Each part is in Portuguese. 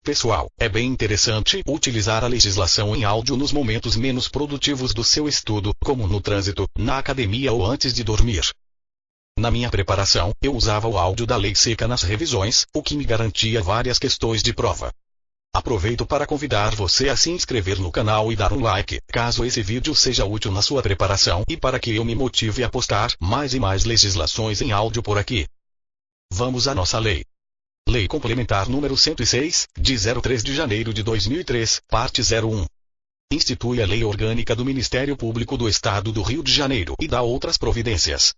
Pessoal, é bem interessante utilizar a legislação em áudio nos momentos menos produtivos do seu estudo, como no trânsito, na academia ou antes de dormir. Na minha preparação, eu usava o áudio da lei seca nas revisões, o que me garantia várias questões de prova. Aproveito para convidar você a se inscrever no canal e dar um like, caso esse vídeo seja útil na sua preparação e para que eu me motive a postar mais e mais legislações em áudio por aqui. Vamos à nossa lei. Lei Complementar número 106, de 03 de janeiro de 2003, parte 01. Institui a Lei Orgânica do Ministério Público do Estado do Rio de Janeiro e dá outras providências.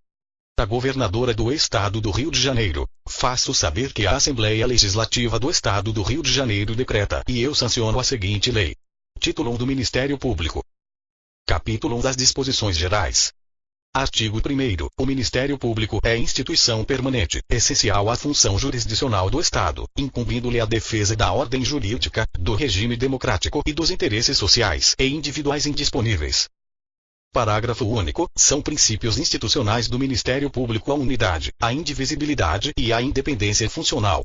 A governadora do Estado do Rio de Janeiro, faço saber que a Assembleia Legislativa do Estado do Rio de Janeiro decreta e eu sanciono a seguinte lei. Título 1 do Ministério Público. Capítulo 1 das Disposições Gerais. Artigo 1º. O Ministério Público é instituição permanente, essencial à função jurisdicional do Estado, incumbindo-lhe a defesa da ordem jurídica, do regime democrático e dos interesses sociais e individuais indisponíveis. Parágrafo único. São princípios institucionais do Ministério Público a unidade, a indivisibilidade e a independência funcional.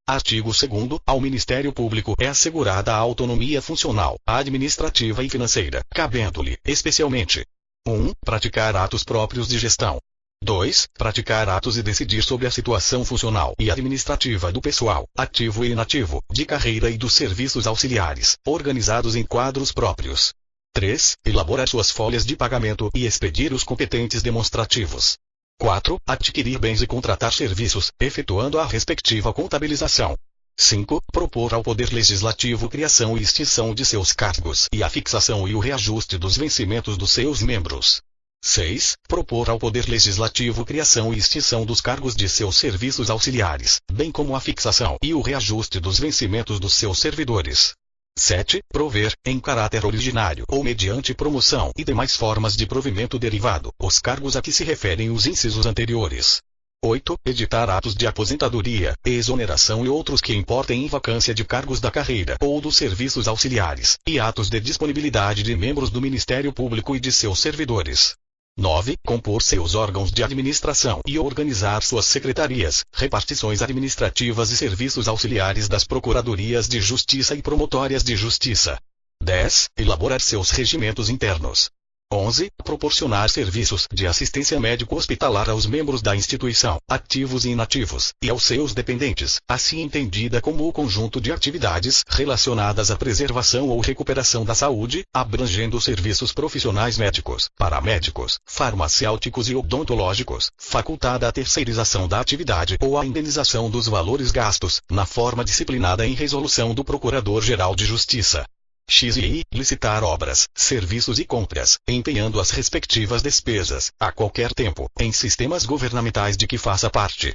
Artigo 2º. Ao Ministério Público é assegurada a autonomia funcional, administrativa e financeira, cabendo-lhe, especialmente: 1. Praticar atos próprios de gestão. 2. Praticar atos e decidir sobre a situação funcional e administrativa do pessoal, ativo e inativo, de carreira e dos serviços auxiliares, organizados em quadros próprios. 3. Elaborar suas folhas de pagamento e expedir os competentes demonstrativos. 4. Adquirir bens e contratar serviços, efetuando a respectiva contabilização. 5. Propor ao Poder Legislativo criação e extinção de seus cargos e a fixação e o reajuste dos vencimentos dos seus membros. 6. Propor ao Poder Legislativo criação e extinção dos cargos de seus serviços auxiliares, bem como a fixação e o reajuste dos vencimentos dos seus servidores. 7. Prover, em caráter originário ou mediante promoção e demais formas de provimento derivado, os cargos a que se referem os incisos anteriores. 8. Editar atos de aposentadoria, exoneração e outros que importem em vacância de cargos da carreira ou dos serviços auxiliares, e atos de disponibilidade de membros do Ministério Público e de seus servidores. 9. Compor seus órgãos de administração e organizar suas secretarias, repartições administrativas e serviços auxiliares das procuradorias de justiça e promotórias de justiça. 10. Elaborar seus regimentos internos. 11. Proporcionar serviços de assistência médico-hospitalar aos membros da instituição, ativos e inativos, e aos seus dependentes, assim entendida como o conjunto de atividades relacionadas à preservação ou recuperação da saúde, abrangendo serviços profissionais médicos, paramédicos, farmacêuticos e odontológicos, facultada a terceirização da atividade ou a indenização dos valores gastos, na forma disciplinada em resolução do Procurador-Geral de Justiça. XI. Licitar obras, serviços e compras, empenhando as respectivas despesas, a qualquer tempo, em sistemas governamentais de que faça parte.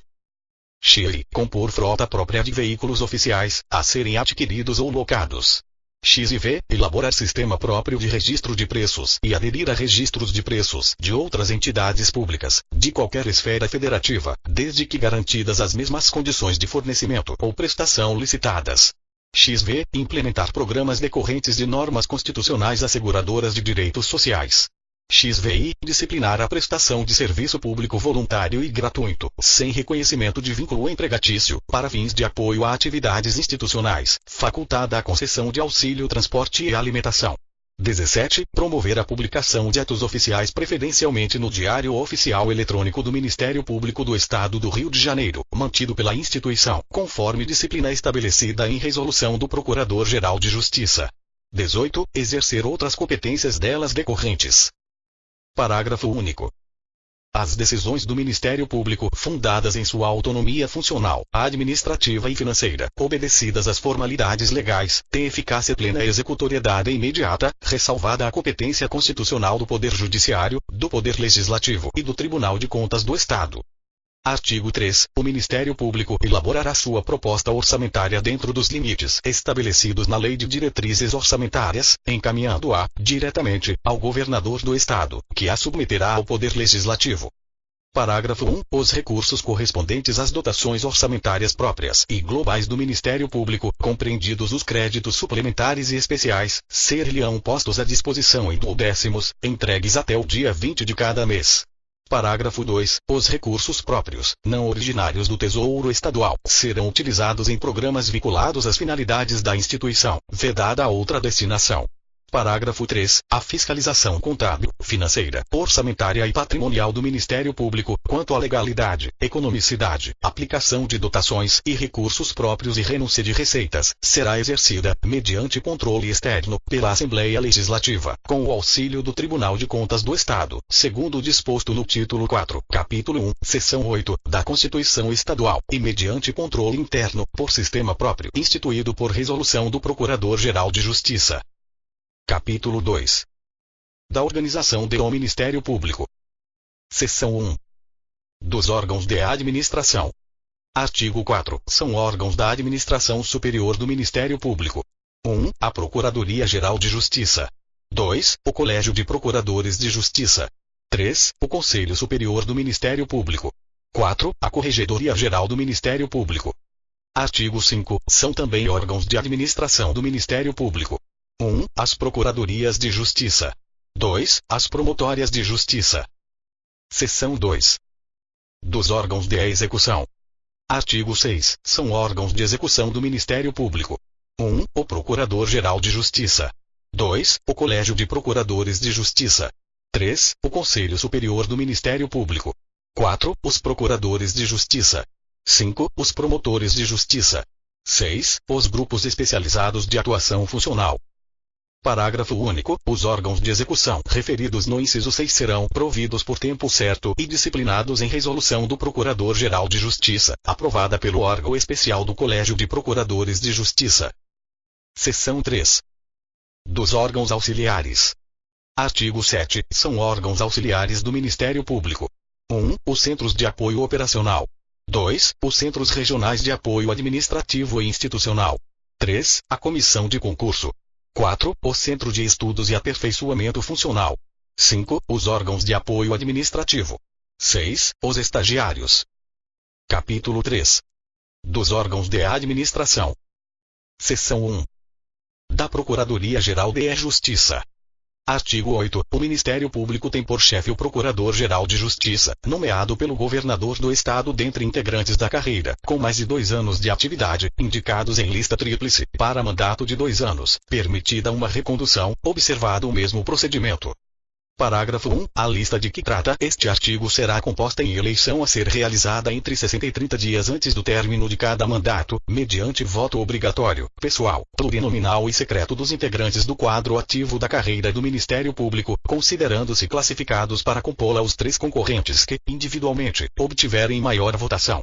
XI. Compor frota própria de veículos oficiais, a serem adquiridos ou locados. XIV. Elaborar sistema próprio de registro de preços e aderir a registros de preços de outras entidades públicas, de qualquer esfera federativa, desde que garantidas as mesmas condições de fornecimento ou prestação licitadas. XV. Implementar programas decorrentes de normas constitucionais asseguradoras de direitos sociais. XVI. Disciplinar a prestação de serviço público voluntário e gratuito, sem reconhecimento de vínculo empregatício, para fins de apoio a atividades institucionais, facultada a concessão de auxílio transporte e alimentação. 17. Promover a publicação de atos oficiais preferencialmente no Diário Oficial Eletrônico do Ministério Público do Estado do Rio de Janeiro, mantido pela instituição, conforme disciplina estabelecida em resolução do Procurador-Geral de Justiça. 18. Exercer outras competências delas decorrentes. Parágrafo único. As decisões do Ministério Público, fundadas em sua autonomia funcional, administrativa e financeira, obedecidas às formalidades legais, têm eficácia plena e executoriedade imediata, ressalvada a competência constitucional do Poder Judiciário, do Poder Legislativo e do Tribunal de Contas do Estado. Artigo 3. O Ministério Público elaborará sua proposta orçamentária dentro dos limites estabelecidos na Lei de Diretrizes Orçamentárias, encaminhando-a, diretamente, ao governador do Estado, que a submeterá ao Poder Legislativo. Parágrafo 1. Os recursos correspondentes às dotações orçamentárias próprias e globais do Ministério Público, compreendidos os créditos suplementares e especiais, ser-lhe-ão postos à disposição em duodécimos, entregues até o dia 20 de cada mês. Parágrafo 2. Os recursos próprios, não originários do Tesouro Estadual, serão utilizados em programas vinculados às finalidades da instituição, vedada a outra destinação. Parágrafo 3. A fiscalização contábil, financeira, orçamentária e patrimonial do Ministério Público, quanto à legalidade, economicidade, aplicação de dotações e recursos próprios e renúncia de receitas, será exercida, mediante controle externo, pela Assembleia Legislativa, com o auxílio do Tribunal de Contas do Estado, segundo o disposto no título 4, capítulo 1, seção 8, da Constituição Estadual, e mediante controle interno, por sistema próprio, instituído por resolução do Procurador-Geral de Justiça. Capítulo 2. Da organização do Ministério Público. Seção 1. Dos órgãos de administração. Artigo 4. São órgãos da administração superior do Ministério Público. 1. A Procuradoria-Geral de Justiça. 2. O Colégio de Procuradores de Justiça. 3. O Conselho Superior do Ministério Público. 4. A Corregedoria-Geral do Ministério Público. Artigo 5. São também órgãos de administração do Ministério Público. 1. As Procuradorias de Justiça. 2. As Promotórias de Justiça. Seção 2. Dos órgãos de execução. Artigo 6. São órgãos de execução do Ministério Público. 1. O Procurador-Geral de Justiça. 2. O Colégio de Procuradores de Justiça. 3. O Conselho Superior do Ministério Público. 4. Os Procuradores de Justiça. 5. Os Promotores de Justiça. 6. Os Grupos Especializados de Atuação Funcional. Parágrafo único. Os órgãos de execução referidos no inciso 6 serão providos por tempo certo e disciplinados em resolução do Procurador-Geral de Justiça, aprovada pelo órgão especial do Colégio de Procuradores de Justiça. Seção 3. Dos órgãos auxiliares. Artigo 7. São órgãos auxiliares do Ministério Público. 1. Os Centros de Apoio Operacional. 2. Os Centros Regionais de Apoio Administrativo e Institucional. 3. A Comissão de Concurso. 4. O Centro de Estudos e Aperfeiçoamento Funcional. 5. Os órgãos de apoio administrativo. 6. Os estagiários. Capítulo 3. Dos órgãos de administração. Seção 1. Da Procuradoria-Geral de Justiça. Artigo 8. O Ministério Público tem por chefe o Procurador-Geral de Justiça, nomeado pelo Governador do Estado dentre integrantes da carreira, com mais de 2 anos de atividade, indicados em lista tríplice, para mandato de 2 anos, permitida uma recondução, observado o mesmo procedimento. Parágrafo 1. A lista de que trata este artigo será composta em eleição a ser realizada entre 60 e 30 dias antes do término de cada mandato, mediante voto obrigatório, pessoal, plurinominal e secreto dos integrantes do quadro ativo da carreira do Ministério Público, considerando-se classificados para compô-la os 3 concorrentes que, individualmente, obtiverem maior votação.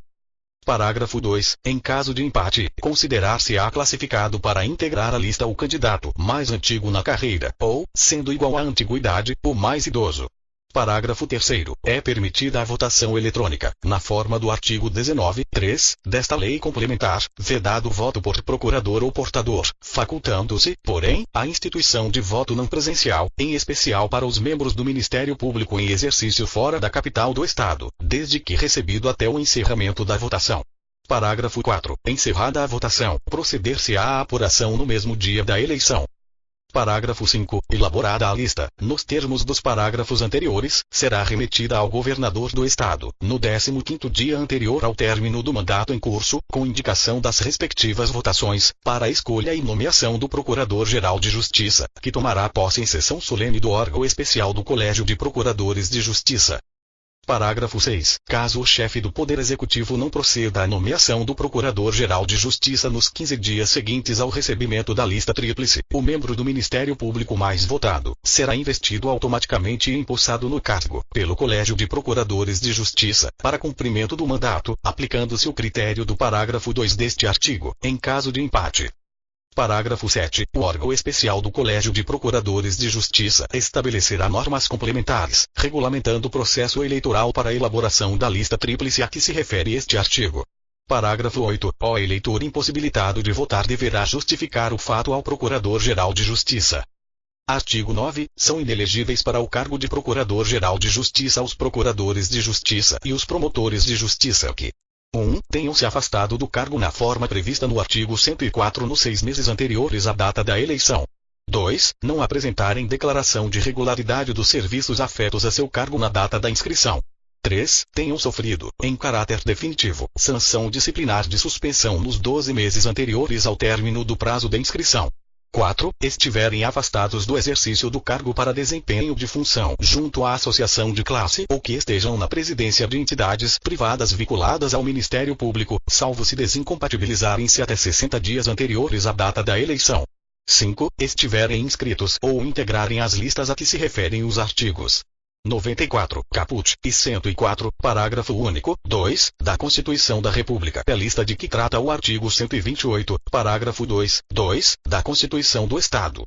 Parágrafo 2. Em caso de empate, considerar-se-á classificado para integrar a lista o candidato mais antigo na carreira, ou, sendo igual à antiguidade, o mais idoso. Parágrafo 3º. É permitida a votação eletrônica, na forma do artigo 19(3) desta lei complementar, vedado o voto por procurador ou portador, facultando-se, porém, a instituição de voto não presencial, em especial para os membros do Ministério Público em exercício fora da capital do Estado, desde que recebido até o encerramento da votação. Parágrafo 4. Encerrada a votação, proceder-se-á à apuração no mesmo dia da eleição. Parágrafo 5. Elaborada a lista, nos termos dos parágrafos anteriores, será remetida ao Governador do Estado, no 15º dia anterior ao término do mandato em curso, com indicação das respectivas votações, para a escolha e nomeação do Procurador-Geral de Justiça, que tomará posse em sessão solene do órgão especial do Colégio de Procuradores de Justiça. Parágrafo 6. Caso o chefe do Poder Executivo não proceda à nomeação do Procurador-Geral de Justiça nos 15 dias seguintes ao recebimento da lista tríplice, o membro do Ministério Público mais votado será investido automaticamente e empossado no cargo, pelo Colégio de Procuradores de Justiça, para cumprimento do mandato, aplicando-se o critério do parágrafo 2 deste artigo, em caso de empate. Parágrafo 7. O órgão especial do Colégio de Procuradores de Justiça estabelecerá normas complementares, regulamentando o processo eleitoral para a elaboração da lista tríplice a que se refere este artigo. Parágrafo 8. O eleitor impossibilitado de votar deverá justificar o fato ao Procurador-Geral de Justiça. Artigo 9. São inelegíveis para o cargo de Procurador-Geral de Justiça os Procuradores de Justiça e os Promotores de Justiça que 1. Tenham se afastado do cargo na forma prevista no artigo 104 nos 6 meses anteriores à data da eleição. 2. Não apresentarem declaração de regularidade dos serviços afetos a seu cargo na data da inscrição. 3. Tenham sofrido, em caráter definitivo, sanção disciplinar de suspensão nos 12 meses anteriores ao término do prazo de inscrição. 4. Estiverem afastados do exercício do cargo para desempenho de função junto à associação de classe ou que estejam na presidência de entidades privadas vinculadas ao Ministério Público, salvo se desincompatibilizarem-se até 60 dias anteriores à data da eleição. 5. Estiverem inscritos ou integrarem as listas a que se referem os artigos 94, caput, e 104, parágrafo único, 2, da Constituição da República. A lista de que trata o artigo 128, parágrafo 2, da Constituição do Estado.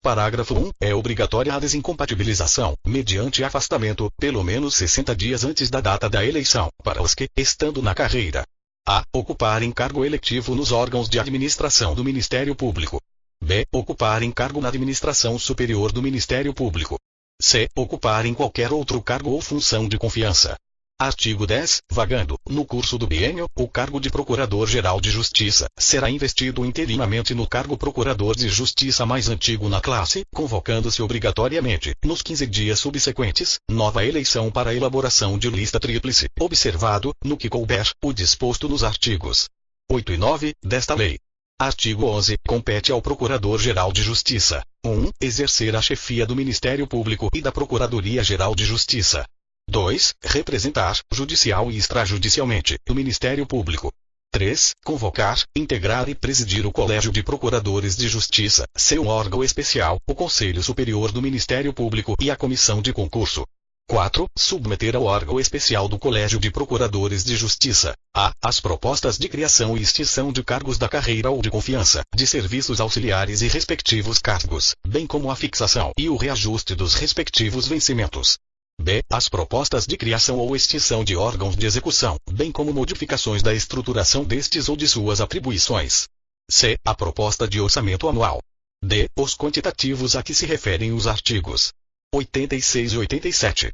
Parágrafo 1. É obrigatória a desincompatibilização, mediante afastamento, pelo menos 60 dias antes da data da eleição, para os que, estando na carreira, a. Ocuparem cargo eletivo nos órgãos de administração do Ministério Público. B. Ocuparem cargo na administração superior do Ministério Público. C. Ocuparem qualquer outro cargo ou função de confiança. Artigo 10. Vagando, no curso do biênio, o cargo de Procurador-Geral de Justiça, será investido interinamente no cargo Procurador de Justiça mais antigo na classe, convocando-se obrigatoriamente, nos 15 dias subsequentes, nova eleição para elaboração de lista tríplice, observado, no que couber, o disposto nos artigos 8 e 9 desta lei. Artigo 11. Compete ao Procurador-Geral de Justiça 1. Exercer a chefia do Ministério Público e da Procuradoria-Geral de Justiça. 2. Representar, judicial e extrajudicialmente, o Ministério Público. 3. Convocar, integrar e presidir o Colégio de Procuradores de Justiça, seu órgão especial, o Conselho Superior do Ministério Público e a Comissão de Concurso. 4. Submeter ao órgão especial do Colégio de Procuradores de Justiça a. As propostas de criação e extinção de cargos da carreira ou de confiança, de serviços auxiliares e respectivos cargos, bem como a fixação e o reajuste dos respectivos vencimentos. B. As propostas de criação ou extinção de órgãos de execução, bem como modificações da estruturação destes ou de suas atribuições. C. A proposta de orçamento anual. D. Os quantitativos a que se referem os artigos 86 e 87.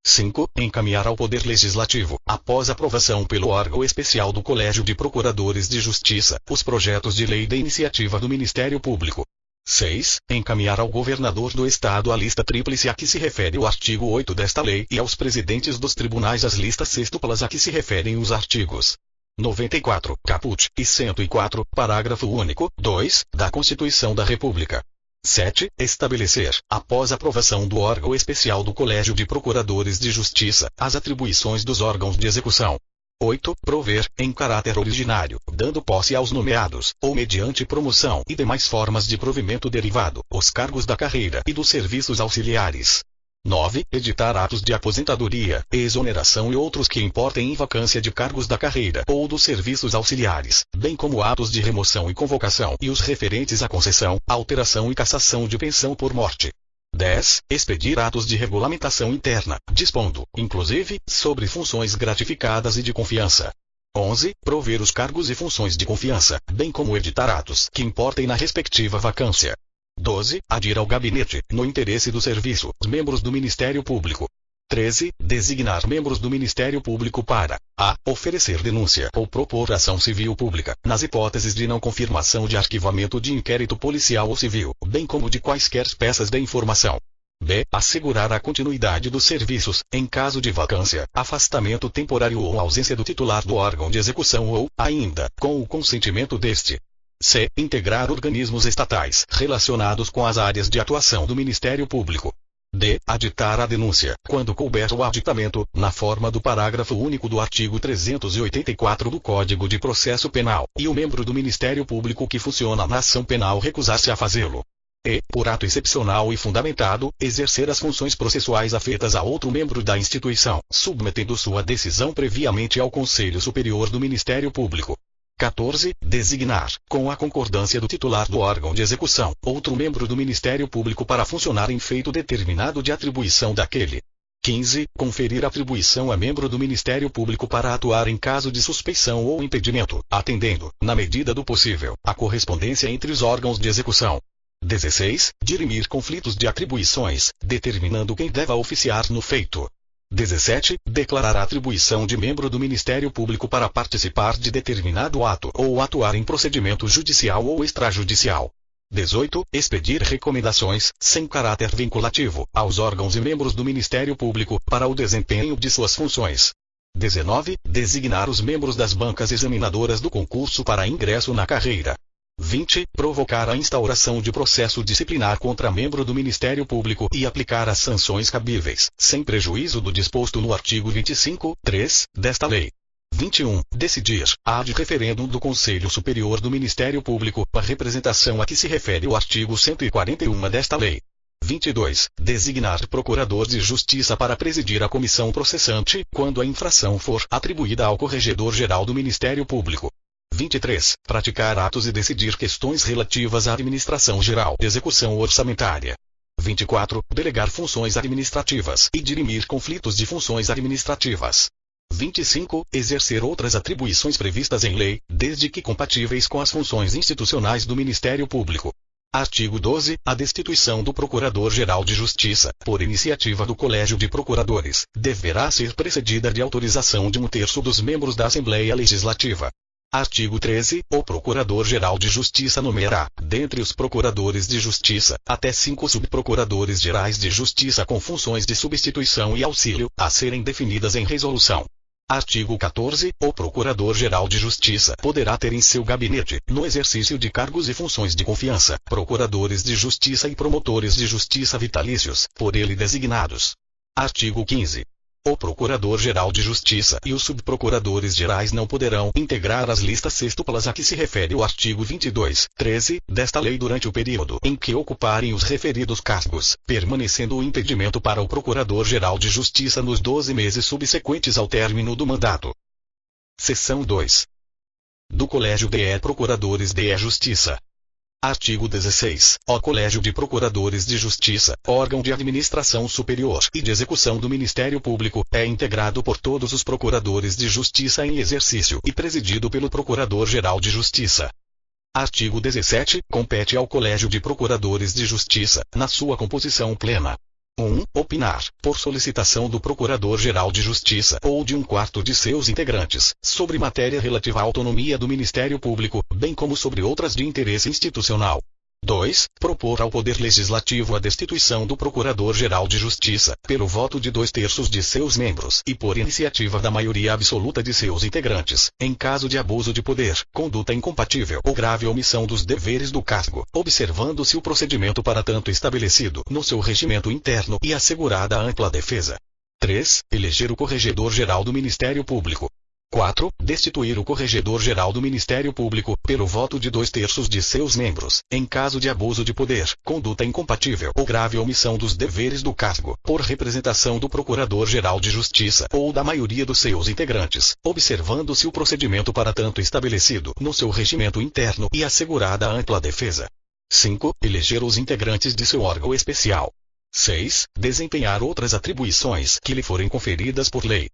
5. Encaminhar ao Poder Legislativo, após aprovação pelo órgão especial do Colégio de Procuradores de Justiça, os projetos de lei de iniciativa do Ministério Público. 6. Encaminhar ao Governador do Estado a lista tríplice a que se refere o artigo 8 desta lei e aos presidentes dos tribunais as listas sextuplas a que se referem os artigos 94, caput, e 104, parágrafo único, 2, da Constituição da República. 7. Estabelecer, após aprovação do órgão especial do Colégio de Procuradores de Justiça, as atribuições dos órgãos de execução. 8. Prover, em caráter originário, dando posse aos nomeados, ou mediante promoção e demais formas de provimento derivado, os cargos da carreira e dos serviços auxiliares. 9. Editar atos de aposentadoria, exoneração e outros que importem em vacância de cargos da carreira ou dos serviços auxiliares, bem como atos de remoção e convocação e os referentes à concessão, alteração e cassação de pensão por morte. 10. Expedir atos de regulamentação interna, dispondo, inclusive, sobre funções gratificadas e de confiança. 11. Prover os cargos e funções de confiança, bem como editar atos que importem na respectiva vacância. 12. Adir ao gabinete, no interesse do serviço, os membros do Ministério Público. 13. Designar membros do Ministério Público para a. Oferecer denúncia ou propor ação civil pública, nas hipóteses de não confirmação de arquivamento de inquérito policial ou civil, bem como de quaisquer peças de informação. B. Assegurar a continuidade dos serviços, em caso de vacância, afastamento temporário ou ausência do titular do órgão de execução ou, ainda, com o consentimento deste. C. Integrar organismos estatais relacionados com as áreas de atuação do Ministério Público. D. Aditar a denúncia, quando couber o aditamento, na forma do parágrafo único do artigo 384 do Código de Processo Penal, e o membro do Ministério Público que funciona na ação penal recusar-se a fazê-lo. E, por ato excepcional e fundamentado, exercer as funções processuais afetas a outro membro da instituição, submetendo sua decisão previamente ao Conselho Superior do Ministério Público. 14. Designar, com a concordância do titular do órgão de execução, outro membro do Ministério Público para funcionar em feito determinado de atribuição daquele. 15. Conferir atribuição a membro do Ministério Público para atuar em caso de suspeição ou impedimento, atendendo, na medida do possível, a correspondência entre os órgãos de execução. 16. Dirimir conflitos de atribuições, determinando quem deva oficiar no feito. 17. Declarar a atribuição de membro do Ministério Público para participar de determinado ato ou atuar em procedimento judicial ou extrajudicial. 18. Expedir recomendações, sem caráter vinculativo, aos órgãos e membros do Ministério Público, para o desempenho de suas funções. 19. Designar os membros das bancas examinadoras do concurso para ingresso na carreira. 20. Provocar a instauração de processo disciplinar contra membro do Ministério Público e aplicar as sanções cabíveis, sem prejuízo do disposto no artigo 25(3) desta lei. 21. Decidir, ad referendum do Conselho Superior do Ministério Público, a representação a que se refere o artigo 141 desta lei. 22. Designar procurador de justiça para presidir a comissão processante, quando a infração for atribuída ao Corregedor-Geral do Ministério Público. 23. Praticar atos e decidir questões relativas à administração geral de execução orçamentária. 24. Delegar funções administrativas e dirimir conflitos de funções administrativas. 25. Exercer outras atribuições previstas em lei, desde que compatíveis com as funções institucionais do Ministério Público. Artigo 12. A destituição do Procurador-Geral de Justiça, por iniciativa do Colégio de Procuradores, deverá ser precedida de autorização de 1/3 dos membros da Assembleia Legislativa. Artigo 13. O Procurador-Geral de Justiça nomeará, dentre os Procuradores de Justiça, até 5 subprocuradores gerais de Justiça com funções de substituição e auxílio, a serem definidas em resolução. Artigo 14. O Procurador-Geral de Justiça poderá ter em seu gabinete, no exercício de cargos e funções de confiança, procuradores de justiça e promotores de justiça vitalícios, por ele designados. Artigo 15. O Procurador-Geral de Justiça e os subprocuradores gerais não poderão integrar as listas sextuplas a que se refere o artigo 22(13) desta lei durante o período em que ocuparem os referidos cargos, permanecendo o impedimento para o Procurador-Geral de Justiça nos 12 meses subsequentes ao término do mandato. Seção 2. Do Colégio de Procuradores de Justiça. Artigo 16. O Colégio de Procuradores de Justiça, órgão de administração superior e de execução do Ministério Público, é integrado por todos os procuradores de justiça em exercício e presidido pelo Procurador-Geral de Justiça. Artigo 17. Compete ao Colégio de Procuradores de Justiça, na sua composição plena: 1. Opinar, por solicitação do Procurador-Geral de Justiça ou de 1/4 de seus integrantes, sobre matéria relativa à autonomia do Ministério Público, bem como sobre outras de interesse institucional. 2. Propor ao Poder Legislativo a destituição do Procurador-Geral de Justiça, pelo voto de 2/3 de seus membros e por iniciativa da maioria absoluta de seus integrantes, em caso de abuso de poder, conduta incompatível ou grave omissão dos deveres do cargo, observando-se o procedimento para tanto estabelecido no seu regimento interno e assegurada ampla defesa. 3. Eleger o Corregedor-Geral do Ministério Público. 4. Destituir o Corregedor-Geral do Ministério Público, pelo voto de 2/3 de seus membros, em caso de abuso de poder, conduta incompatível ou grave omissão dos deveres do cargo, por representação do Procurador-Geral de Justiça ou da maioria dos seus integrantes, observando-se o procedimento para tanto estabelecido no seu regimento interno e assegurada ampla defesa. 5. Eleger os integrantes de seu órgão especial. 6. Desempenhar outras atribuições que lhe forem conferidas por lei.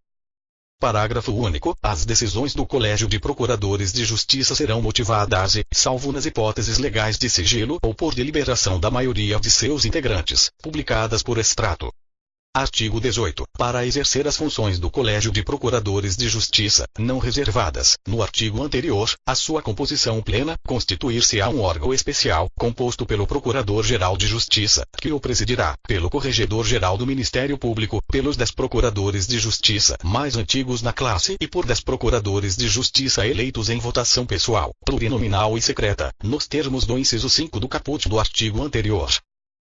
Parágrafo único. As decisões do Colégio de Procuradores de Justiça serão motivadas e, salvo nas hipóteses legais de sigilo ou por deliberação da maioria de seus integrantes, publicadas por extrato. Artigo 18. Para exercer as funções do Colégio de Procuradores de Justiça, não reservadas, no artigo anterior, a sua composição plena, constituir-se-á um órgão especial, composto pelo Procurador-Geral de Justiça, que o presidirá, pelo Corregedor-Geral do Ministério Público, pelos 10 Procuradores de Justiça mais antigos na classe e por 10 Procuradores de Justiça eleitos em votação pessoal, plurinominal e secreta, nos termos do inciso 5 do caput do artigo anterior.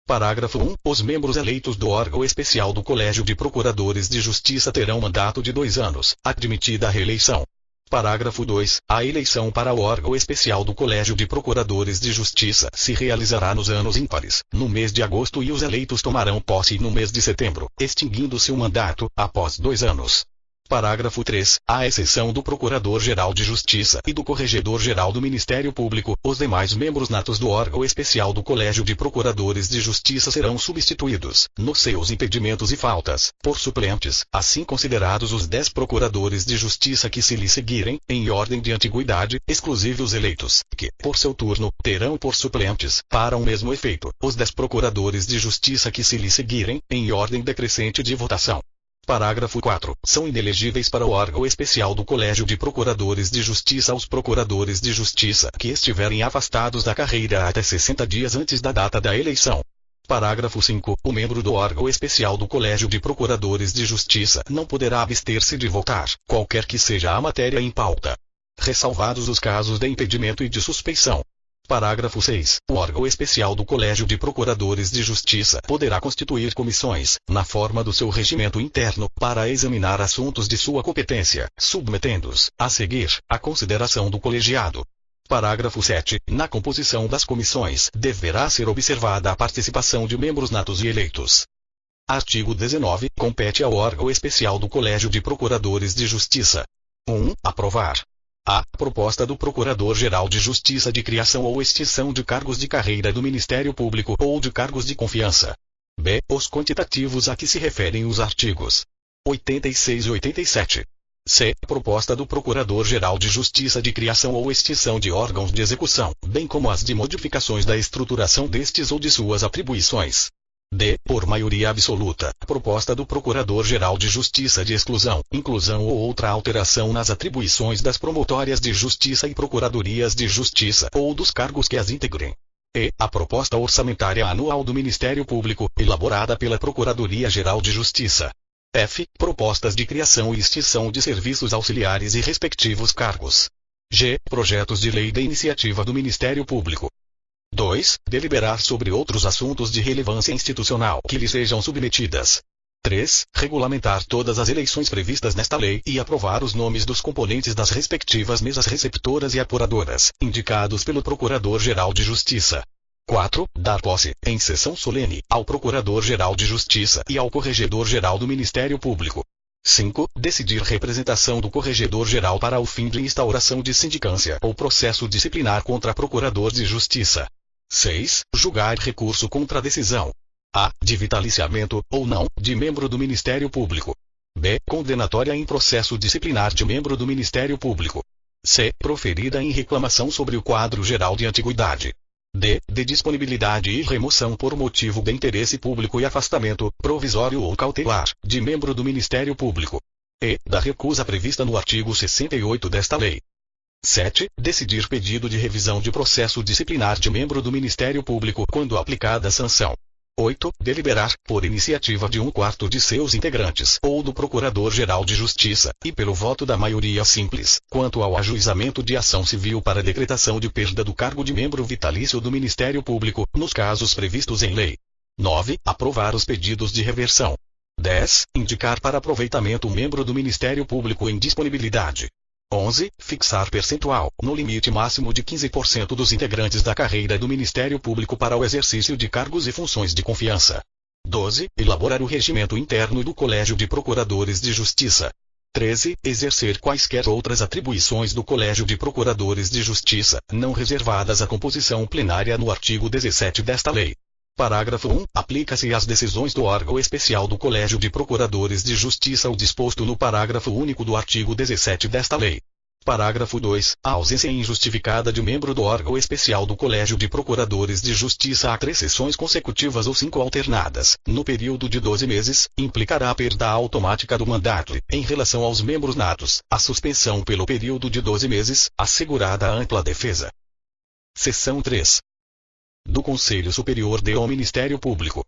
Parágrafo 1. Os membros eleitos do órgão especial do Colégio de Procuradores de Justiça terão mandato de 2 anos, admitida a reeleição. Parágrafo 2. A eleição para o órgão especial do Colégio de Procuradores de Justiça se realizará nos anos ímpares, no mês de agosto, e os eleitos tomarão posse no mês de setembro, extinguindo-se o mandato, após 2 anos. Parágrafo 3. À exceção do Procurador-Geral de Justiça e do Corregedor-Geral do Ministério Público, os demais membros natos do órgão especial do Colégio de Procuradores de Justiça serão substituídos, nos seus impedimentos e faltas, por suplentes, assim considerados os 10 Procuradores de Justiça que se lhe seguirem, em ordem de antiguidade, exclusive os eleitos, que, por seu turno, terão por suplentes, para o mesmo efeito, os 10 Procuradores de Justiça que se lhe seguirem, em ordem decrescente de votação. Parágrafo 4. São inelegíveis para o órgão especial do Colégio de Procuradores de Justiça os procuradores de justiça que estiverem afastados da carreira até 60 dias antes da data da eleição. Parágrafo 5. O membro do órgão especial do Colégio de Procuradores de Justiça não poderá abster-se de votar, qualquer que seja a matéria em pauta, ressalvados os casos de impedimento e de suspeição. Parágrafo 6. O órgão especial do Colégio de Procuradores de Justiça poderá constituir comissões, na forma do seu regimento interno, para examinar assuntos de sua competência, submetendo-os, a seguir, à consideração do colegiado. Parágrafo 7. Na composição das comissões deverá ser observada a participação de membros natos e eleitos. Artigo 19. Compete ao órgão especial do Colégio de Procuradores de Justiça: 1. Aprovar a proposta do Procurador-Geral de Justiça de criação ou extinção de cargos de carreira do Ministério Público ou de cargos de confiança. B. Os quantitativos a que se referem os artigos 86 e 87. C. Proposta do Procurador-Geral de Justiça de criação ou extinção de órgãos de execução, bem como as de modificações da estruturação destes ou de suas atribuições. D. Por maioria absoluta, proposta do Procurador-Geral de Justiça de exclusão, inclusão ou outra alteração nas atribuições das promotórias de justiça e procuradorias de justiça ou dos cargos que as integrem. E. A proposta orçamentária anual do Ministério Público, elaborada pela Procuradoria-Geral de Justiça. F. Propostas de criação e extinção de serviços auxiliares e respectivos cargos. G. Projetos de lei da iniciativa do Ministério Público. 2. Deliberar sobre outros assuntos de relevância institucional que lhe sejam submetidas. 3. Regulamentar todas as eleições previstas nesta lei e aprovar os nomes dos componentes das respectivas mesas receptoras e apuradoras, indicados pelo Procurador-Geral de Justiça. 4. Dar posse, em sessão solene, ao Procurador-Geral de Justiça e ao Corregedor-Geral do Ministério Público. 5. Decidir representação do Corregedor-Geral para o fim de instauração de sindicância ou processo disciplinar contra Procurador de Justiça. 6. Julgar recurso contra a decisão A. De vitaliciamento, ou não, de membro do Ministério Público. B. Condenatória em processo disciplinar de membro do Ministério Público. C. Proferida em reclamação sobre o quadro geral de antiguidade. D. De disponibilidade e remoção por motivo de interesse público e afastamento, provisório ou cautelar, de membro do Ministério Público. E. Da recusa prevista no artigo 68 desta lei. 7. Decidir pedido de revisão de processo disciplinar de membro do Ministério Público quando aplicada a sanção. 8. Deliberar, por iniciativa de 1/4 de seus integrantes ou do Procurador-Geral de Justiça, e pelo voto da maioria simples, quanto ao ajuizamento de ação civil para decretação de perda do cargo de membro vitalício do Ministério Público, nos casos previstos em lei. 9. Aprovar os pedidos de reversão. 10. Indicar para aproveitamento o membro do Ministério Público em disponibilidade. 11. Fixar percentual, no limite máximo de 15% dos integrantes da carreira do Ministério Público para o exercício de cargos e funções de confiança. 12. Elaborar o regimento interno do Colégio de Procuradores de Justiça. 13. Exercer quaisquer outras atribuições do Colégio de Procuradores de Justiça, não reservadas à composição plenária no artigo 17 desta lei. Parágrafo 1. Aplica-se às decisões do órgão especial do Colégio de Procuradores de Justiça o disposto no parágrafo único do artigo 17 desta lei. Parágrafo 2. A ausência injustificada de membro do órgão especial do Colégio de Procuradores de Justiça a 3 sessões consecutivas ou 5 alternadas, no período de 12 meses, implicará a perda automática do mandato e, em relação aos membros natos, a suspensão pelo período de 12 meses, assegurada a ampla defesa. Seção 3. Do Conselho Superior do Ministério Público.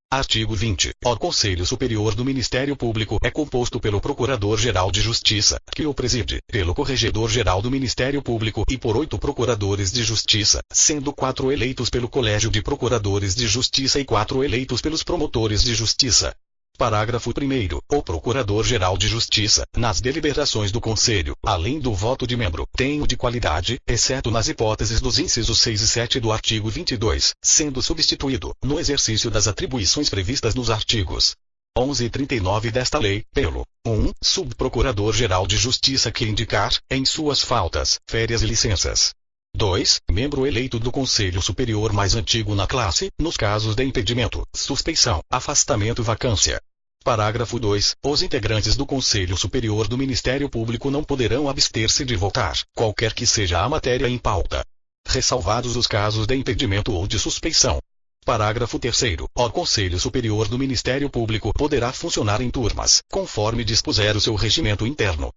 Artigo 20. O Conselho Superior do Ministério Público é composto pelo Procurador-Geral de Justiça, que o preside, pelo Corregedor-Geral do Ministério Público e por 8 Procuradores de Justiça, sendo 4 eleitos pelo Colégio de Procuradores de Justiça e 4 eleitos pelos Promotores de Justiça. Parágrafo 1º. O Procurador-Geral de Justiça, nas deliberações do Conselho, além do voto de membro, tem o de qualidade, exceto nas hipóteses dos incisos 6 e 7 do artigo 22, sendo substituído, no exercício das atribuições previstas nos artigos 11 e 39 desta lei, pelo 1. Subprocurador-Geral de Justiça que indicar, em suas faltas, férias e licenças. 2. Membro eleito do Conselho Superior mais antigo na classe, nos casos de impedimento, suspeição, afastamento e vacância. Parágrafo 2. Os integrantes do Conselho Superior do Ministério Público não poderão abster-se de votar, qualquer que seja a matéria em pauta, ressalvados os casos de impedimento ou de suspeição. Parágrafo 3º. O Conselho Superior do Ministério Público poderá funcionar em turmas, conforme dispuser o seu regimento interno.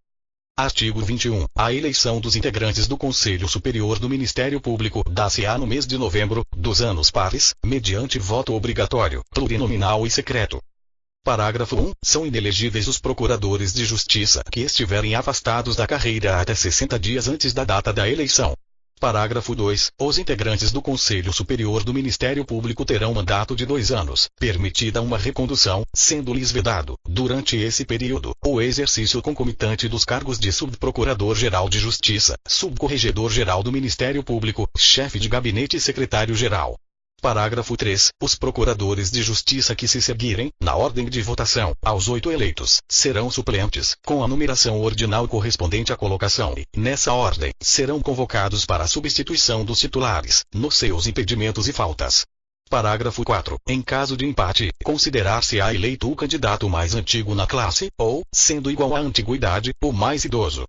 Artigo 21. A eleição dos integrantes do Conselho Superior do Ministério Público dá-se-á no mês de novembro, dos anos pares, mediante voto obrigatório, plurinominal e secreto. Parágrafo 1. São inelegíveis os procuradores de justiça que estiverem afastados da carreira até 60 dias antes da data da eleição. Parágrafo 2. Os integrantes do Conselho Superior do Ministério Público terão mandato de 2 anos, permitida uma recondução, sendo-lhes vedado, durante esse período, o exercício concomitante dos cargos de Subprocurador-Geral de Justiça, Subcorregedor-Geral do Ministério Público, Chefe de Gabinete e Secretário-Geral. Parágrafo 3. Os procuradores de justiça que se seguirem, na ordem de votação, aos 8 eleitos, serão suplentes, com a numeração ordinal correspondente à colocação e, nessa ordem, serão convocados para a substituição dos titulares, nos seus impedimentos e faltas. Parágrafo 4. Em caso de empate, considerar-se-á eleito o candidato mais antigo na classe, ou, sendo igual à antiguidade, o mais idoso.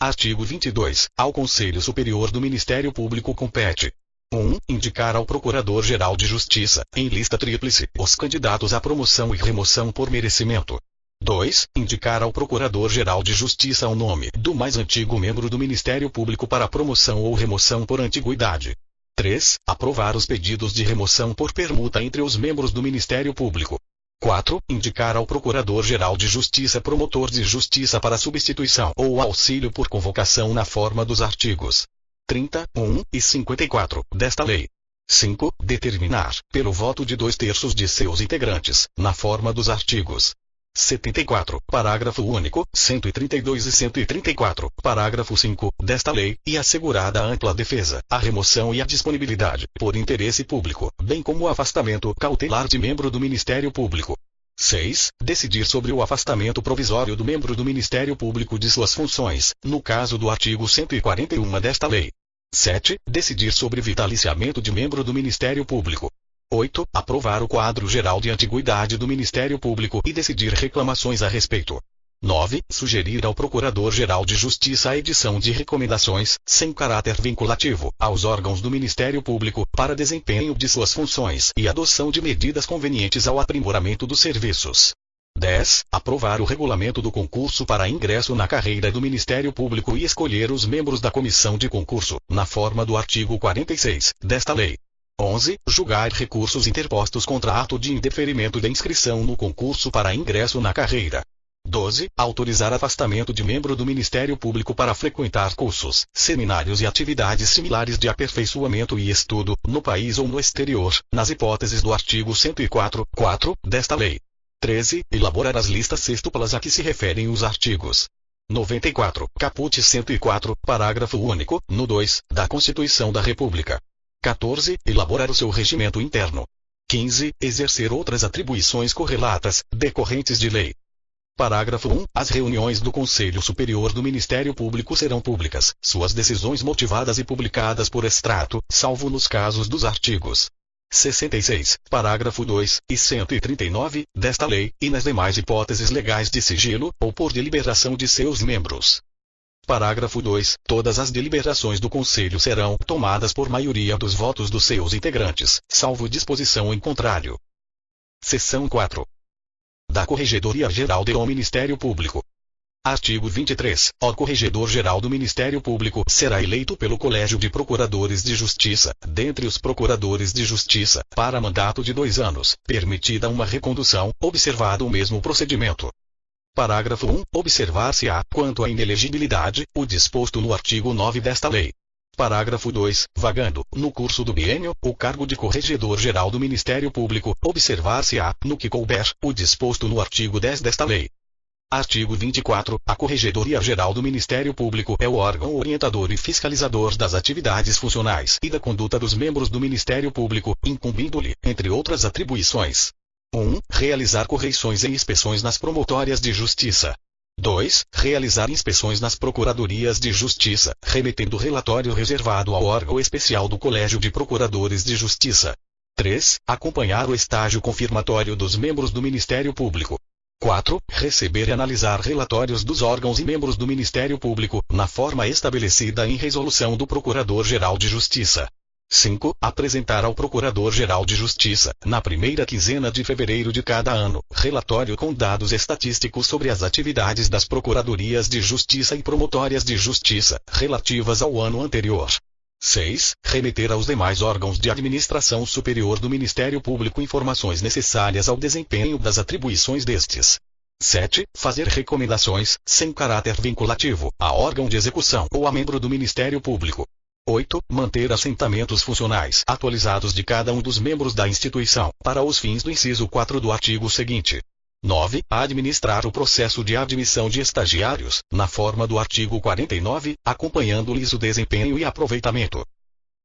Artigo 22. Ao Conselho Superior do Ministério Público compete: 1. Indicar ao Procurador-Geral de Justiça, em lista tríplice, os candidatos à promoção e remoção por merecimento. 2. Indicar ao Procurador-Geral de Justiça o nome do mais antigo membro do Ministério Público para promoção ou remoção por antiguidade. 3. Aprovar os pedidos de remoção por permuta entre os membros do Ministério Público. 4. Indicar ao Procurador-Geral de Justiça promotor de justiça para substituição ou auxílio por convocação na forma dos artigos 31 e 54 desta lei. 5. Determinar, pelo voto de 2/3 de seus integrantes, na forma dos artigos 74, parágrafo único, 132 e 134, parágrafo 5, desta lei, e assegurada a ampla defesa, a remoção e a disponibilidade, por interesse público, bem como o afastamento cautelar de membro do Ministério Público. 6. Decidir sobre o afastamento provisório do membro do Ministério Público de suas funções, no caso do artigo 141 desta lei. 7. Decidir sobre vitaliciamento de membro do Ministério Público. 8. Aprovar o quadro geral de antiguidade do Ministério Público e decidir reclamações a respeito. 9. Sugerir ao Procurador-Geral de Justiça a edição de recomendações, sem caráter vinculativo, aos órgãos do Ministério Público, para desempenho de suas funções e adoção de medidas convenientes ao aprimoramento dos serviços. 10. Aprovar o regulamento do concurso para ingresso na carreira do Ministério Público e escolher os membros da comissão de concurso, na forma do artigo 46 desta lei. 11. Julgar recursos interpostos contra ato de indeferimento da inscrição no concurso para ingresso na carreira. 12. Autorizar afastamento de membro do Ministério Público para frequentar cursos, seminários e atividades similares de aperfeiçoamento e estudo, no país ou no exterior, nas hipóteses do artigo 104(4) desta lei. 13. Elaborar as listas sextuplas a que se referem os artigos 94, caput 104, parágrafo único, no 2, da Constituição da República. 14. Elaborar o seu regimento interno. 15. Exercer outras atribuições correlatas, decorrentes de lei. Parágrafo 1. As reuniões do Conselho Superior do Ministério Público serão públicas, suas decisões motivadas e publicadas por extrato, salvo nos casos dos artigos 66, parágrafo 2, e 139, desta lei, e nas demais hipóteses legais de sigilo, ou por deliberação de seus membros. Parágrafo 2. Todas as deliberações do Conselho serão tomadas por maioria dos votos dos seus integrantes, salvo disposição em contrário. Seção 4. Da Corregedoria-Geral do Ministério Público. Artigo 23. O Corregedor-Geral do Ministério Público será eleito pelo Colégio de Procuradores de Justiça, dentre os Procuradores de Justiça, para mandato de 2 anos, permitida uma recondução, observado o mesmo procedimento. Parágrafo 1. Observar-se-á, quanto à inelegibilidade, o disposto no artigo 9 desta lei. Parágrafo 2. Vagando, no curso do biênio, o cargo de Corregedor-Geral do Ministério Público, observar-se-á, no que couber, o disposto no artigo 10 desta lei. Artigo 24. A Corregedoria-Geral do Ministério Público é o órgão orientador e fiscalizador das atividades funcionais e da conduta dos membros do Ministério Público, incumbindo-lhe, entre outras atribuições: 1. Realizar correições e inspeções nas promotórias de justiça. 2. Realizar inspeções nas procuradorias de justiça, remetendo relatório reservado ao órgão especial do Colégio de Procuradores de Justiça. 3. Acompanhar o estágio confirmatório dos membros do Ministério Público. 4. Receber e analisar relatórios dos órgãos e membros do Ministério Público, na forma estabelecida em resolução do Procurador-Geral de Justiça. 5. Apresentar ao Procurador-Geral de Justiça, na primeira quinzena de fevereiro de cada ano, relatório com dados estatísticos sobre as atividades das Procuradorias de Justiça e Promotórias de Justiça, relativas ao ano anterior. 6. Remeter aos demais órgãos de administração superior do Ministério Público informações necessárias ao desempenho das atribuições destes. 7. Fazer recomendações, sem caráter vinculativo, a órgão de execução ou a membro do Ministério Público. 8. Manter assentamentos funcionais atualizados de cada um dos membros da instituição, para os fins do inciso 4 do artigo seguinte. 9. Administrar o processo de admissão de estagiários, na forma do artigo 49, acompanhando-lhes o desempenho e aproveitamento.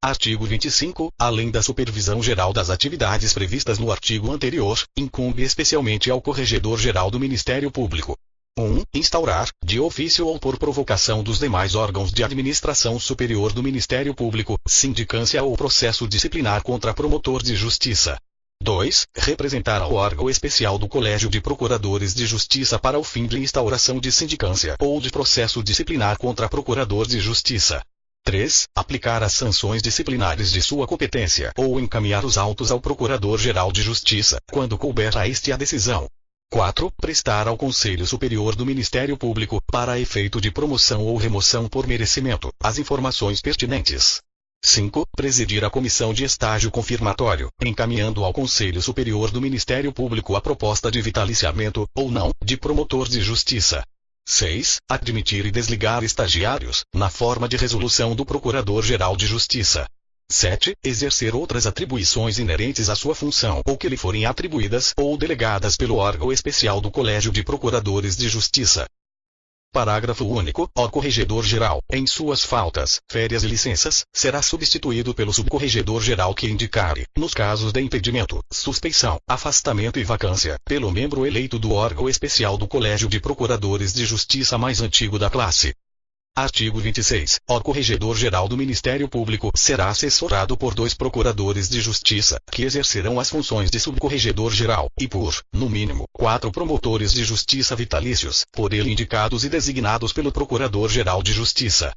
Artigo 25. Além da supervisão geral das atividades previstas no artigo anterior, incumbe especialmente ao Corregedor-Geral do Ministério Público. 1. Instaurar, de ofício ou por provocação dos demais órgãos de administração superior do Ministério Público, sindicância ou processo disciplinar contra promotor de justiça. 2. Representar ao órgão especial do Colégio de Procuradores de Justiça para o fim de instauração de sindicância ou de processo disciplinar contra procurador de justiça. 3. Aplicar as sanções disciplinares de sua competência ou encaminhar os autos ao Procurador-Geral de Justiça, quando couber a este a decisão. 4. Prestar ao Conselho Superior do Ministério Público, para efeito de promoção ou remoção por merecimento, as informações pertinentes. 5. Presidir a comissão de estágio confirmatório, encaminhando ao Conselho Superior do Ministério Público a proposta de vitaliciamento, ou não, de promotor de justiça. 6. Admitir e desligar estagiários, na forma de resolução do Procurador-Geral de Justiça. 7. Exercer outras atribuições inerentes à sua função ou que lhe forem atribuídas ou delegadas pelo órgão especial do Colégio de Procuradores de Justiça. Parágrafo único. O Corregedor-Geral, em suas faltas, férias e licenças, será substituído pelo Subcorregedor-Geral que indicare, nos casos de impedimento, suspeição, afastamento e vacância, pelo membro eleito do órgão especial do Colégio de Procuradores de Justiça mais antigo da classe. Artigo 26. O Corregedor-Geral do Ministério Público será assessorado por 2 procuradores de justiça, que exercerão as funções de subcorregedor-geral, e por, no mínimo, 4 promotores de justiça vitalícios, por ele indicados e designados pelo Procurador-Geral de Justiça.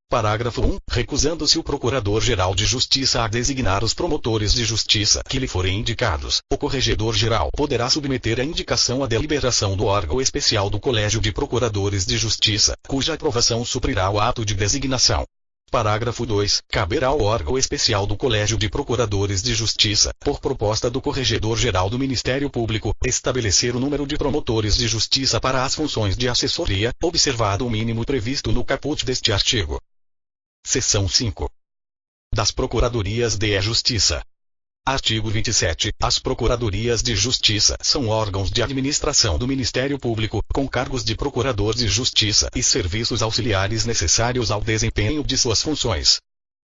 Parágrafo 1. Recusando-se o Procurador-Geral de Justiça a designar os promotores de justiça que lhe forem indicados, o Corregedor-Geral poderá submeter a indicação à deliberação do órgão especial do Colégio de Procuradores de Justiça, cuja aprovação suprirá o ato de designação. Parágrafo 2. Caberá ao órgão especial do Colégio de Procuradores de Justiça, por proposta do Corregedor-Geral do Ministério Público, estabelecer o número de promotores de justiça para as funções de assessoria, observado o mínimo previsto no caput deste artigo. Seção 5. Das Procuradorias de Justiça. Artigo 27. As Procuradorias de Justiça são órgãos de administração do Ministério Público, com cargos de Procurador de Justiça e serviços auxiliares necessários ao desempenho de suas funções.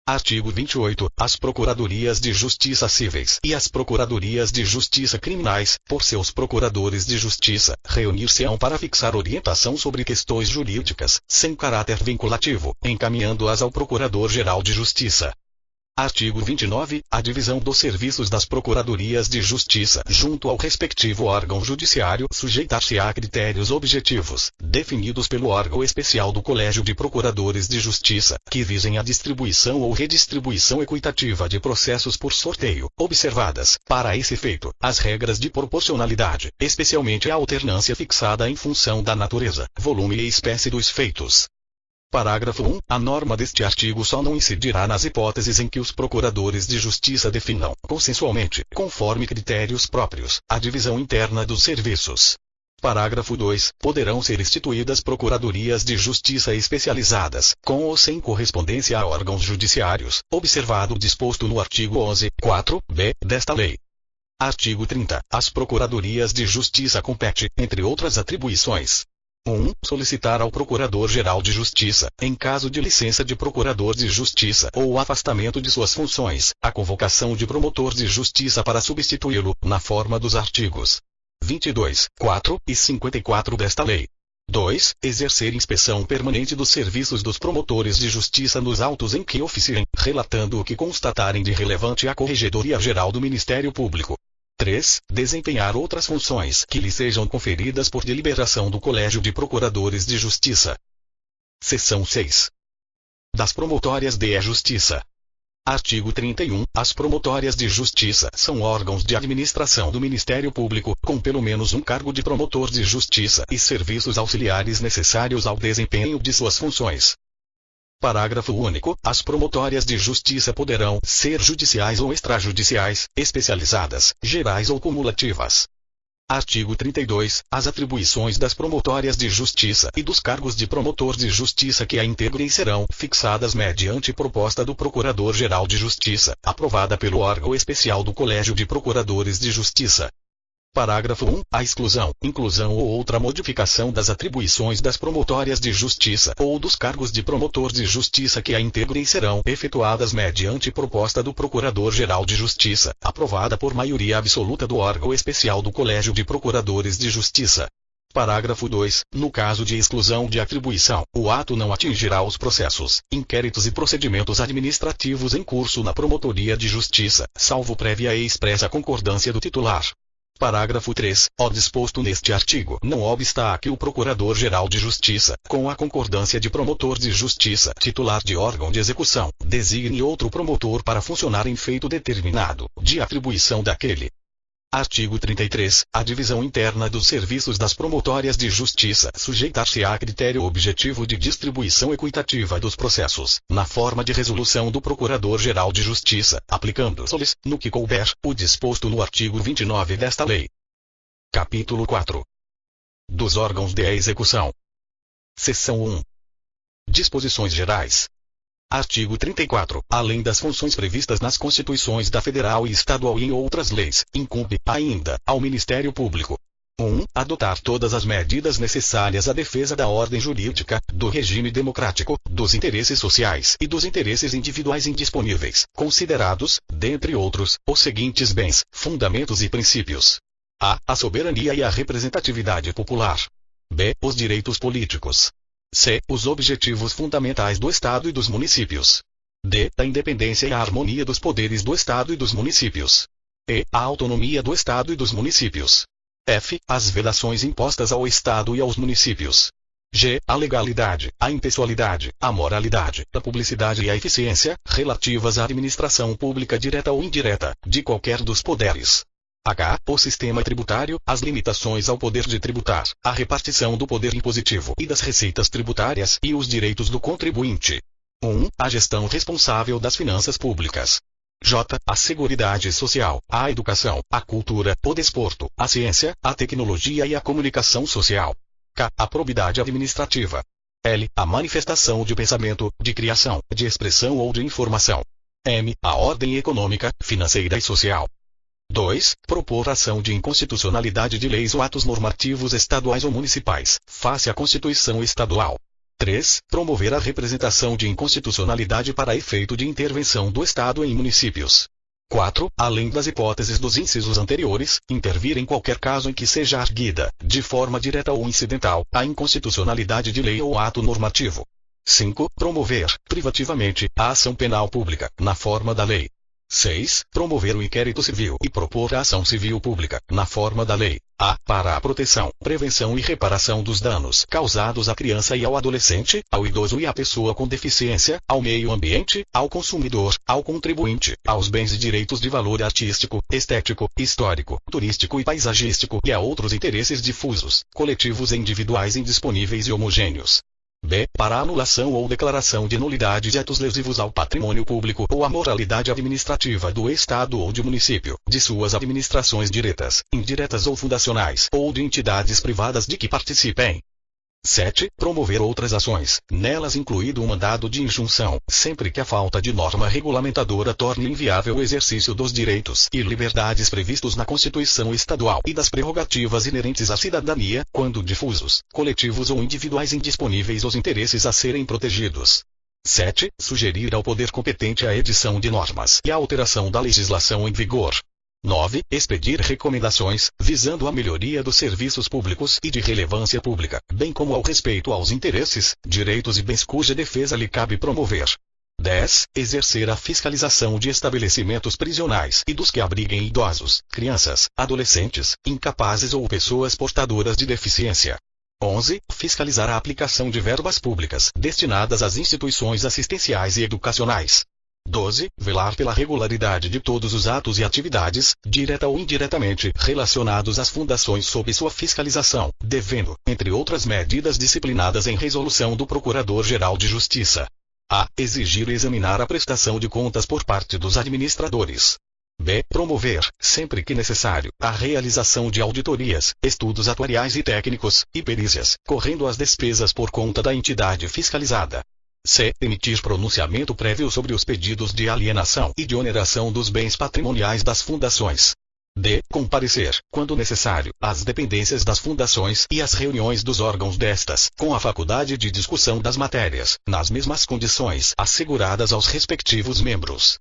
Artigo 28. As Procuradorias de Justiça Cíveis e as Procuradorias de Justiça Criminais, por seus Procuradores de Justiça, reunir-se-ão para fixar orientação sobre questões jurídicas, sem caráter vinculativo, encaminhando-as ao Procurador-Geral de Justiça. Artigo 29. A divisão dos serviços das Procuradorias de Justiça junto ao respectivo órgão judiciário sujeitar-se-á a critérios objetivos, definidos pelo órgão especial do Colégio de Procuradores de Justiça, que visem a distribuição ou redistribuição equitativa de processos por sorteio, observadas, para esse efeito, as regras de proporcionalidade, especialmente a alternância fixada em função da natureza, volume e espécie dos feitos. Parágrafo 1. A norma deste artigo só não incidirá nas hipóteses em que os procuradores de justiça definam, consensualmente, conforme critérios próprios, a divisão interna dos serviços. Parágrafo 2. Poderão ser instituídas procuradorias de justiça especializadas, com ou sem correspondência a órgãos judiciários, observado o disposto no artigo 11, 4b, desta lei. Artigo 30. As procuradorias de justiça compete, entre outras atribuições, 1. Solicitar ao Procurador-Geral de Justiça, em caso de licença de Procurador de Justiça ou afastamento de suas funções, a convocação de promotor de justiça para substituí-lo, na forma dos artigos 22, 4 e 54 desta lei. 2. Exercer inspeção permanente dos serviços dos promotores de justiça nos autos em que oficiem, relatando o que constatarem de relevante à Corregedoria-Geral do Ministério Público. 3. Desempenhar outras funções que lhe sejam conferidas por deliberação do Colégio de Procuradores de Justiça. Seção 6. Das Promotórias de Justiça. Artigo 31. As promotórias de justiça são órgãos de administração do Ministério Público, com pelo menos um cargo de promotor de justiça e serviços auxiliares necessários ao desempenho de suas funções. Parágrafo único. As promotórias de justiça poderão ser judiciais ou extrajudiciais, especializadas, gerais ou cumulativas. Artigo 32. As atribuições das promotórias de justiça e dos cargos de promotor de justiça que a integrem serão fixadas mediante proposta do Procurador-Geral de Justiça, aprovada pelo órgão especial do Colégio de Procuradores de Justiça. Parágrafo 1. A exclusão, inclusão ou outra modificação das atribuições das promotórias de justiça ou dos cargos de promotor de justiça que a integrem serão efetuadas mediante proposta do Procurador-Geral de Justiça, aprovada por maioria absoluta do órgão especial do Colégio de Procuradores de Justiça. Parágrafo 2. No caso de exclusão de atribuição, o ato não atingirá os processos, inquéritos e procedimentos administrativos em curso na Promotoria de Justiça, salvo prévia e expressa concordância do titular. Parágrafo 3. O disposto neste artigo não obsta a que o Procurador-Geral de Justiça, com a concordância de promotor de justiça, titular de órgão de execução, designe outro promotor para funcionar em feito determinado, de atribuição daquele. Artigo 33. A divisão interna dos serviços das promotórias de justiça sujeitar-se-á a critério objetivo de distribuição equitativa dos processos, na forma de resolução do Procurador-Geral de Justiça, aplicando-se-lhes, no que couber, o disposto no artigo 29 desta lei. Capítulo 4. Dos órgãos de execução. Seção 1. Disposições gerais. Artigo 34. Além das funções previstas nas Constituições da Federal e Estadual e em outras leis, incumbe, ainda, ao Ministério Público: 1. Adotar todas as medidas necessárias à defesa da ordem jurídica, do regime democrático, dos interesses sociais e dos interesses individuais indisponíveis, considerados, dentre outros, os seguintes bens, fundamentos e princípios: a. A soberania e a representatividade popular. b. Os direitos políticos. c. Os objetivos fundamentais do Estado e dos municípios. d. A independência e a harmonia dos poderes do Estado e dos municípios. e. A autonomia do Estado e dos municípios. f. As vedações impostas ao Estado e aos municípios. g. A legalidade, a impessoalidade, a moralidade, a publicidade e a eficiência, relativas à administração pública direta ou indireta, de qualquer dos poderes. H. O sistema tributário, as limitações ao poder de tributar, a repartição do poder impositivo e das receitas tributárias e os direitos do contribuinte. 1. A gestão responsável das finanças públicas. J. A seguridade social, a educação, a cultura, o desporto, a ciência, a tecnologia e a comunicação social. K. A probidade administrativa. L. A manifestação de pensamento, de criação, de expressão ou de informação. M. A ordem econômica, financeira e social. 2. Propor ação de inconstitucionalidade de leis ou atos normativos estaduais ou municipais, face à Constituição Estadual. 3. Promover a representação de inconstitucionalidade para efeito de intervenção do Estado em municípios. 4. Além das hipóteses dos incisos anteriores, intervir em qualquer caso em que seja arguida, de forma direta ou incidental, a inconstitucionalidade de lei ou ato normativo. 5. Promover, privativamente, a ação penal pública, na forma da lei. 6. Promover o inquérito civil e propor a ação civil pública, na forma da lei. A. Para a proteção, prevenção e reparação dos danos causados à criança e ao adolescente, ao idoso e à pessoa com deficiência, ao meio ambiente, ao consumidor, ao contribuinte, aos bens e direitos de valor artístico, estético, histórico, turístico e paisagístico e a outros interesses difusos, coletivos e individuais indisponíveis e homogêneos. B. Para a anulação ou declaração de nulidade de atos lesivos ao patrimônio público ou à moralidade administrativa do Estado ou de município, de suas administrações diretas, indiretas ou fundacionais, ou de entidades privadas de que participem. 7. Promover outras ações, nelas incluído um mandado de injunção, sempre que a falta de norma regulamentadora torne inviável o exercício dos direitos e liberdades previstos na Constituição Estadual e das prerrogativas inerentes à cidadania, quando difusos, coletivos ou individuais indisponíveis os interesses a serem protegidos. 7. Sugerir ao poder competente a edição de normas e a alteração da legislação em vigor. 9. Expedir recomendações, visando a melhoria dos serviços públicos e de relevância pública, bem como ao respeito aos interesses, direitos e bens cuja defesa lhe cabe promover. 10. Exercer a fiscalização de estabelecimentos prisionais e dos que abriguem idosos, crianças, adolescentes, incapazes ou pessoas portadoras de deficiência. 11. Fiscalizar a aplicação de verbas públicas destinadas às instituições assistenciais e educacionais. 12. Velar pela regularidade de todos os atos e atividades, direta ou indiretamente, relacionados às fundações sob sua fiscalização, devendo, entre outras medidas disciplinadas em resolução do Procurador-Geral de Justiça, a. Exigir e examinar a prestação de contas por parte dos administradores. B. Promover, sempre que necessário, a realização de auditorias, estudos atuariais e técnicos, e perícias, correndo as despesas por conta da entidade fiscalizada. C. Emitir pronunciamento prévio sobre os pedidos de alienação e de oneração dos bens patrimoniais das fundações. D. Comparecer, quando necessário, às dependências das fundações e às reuniões dos órgãos destas, com a faculdade de discussão das matérias, nas mesmas condições asseguradas aos respectivos membros.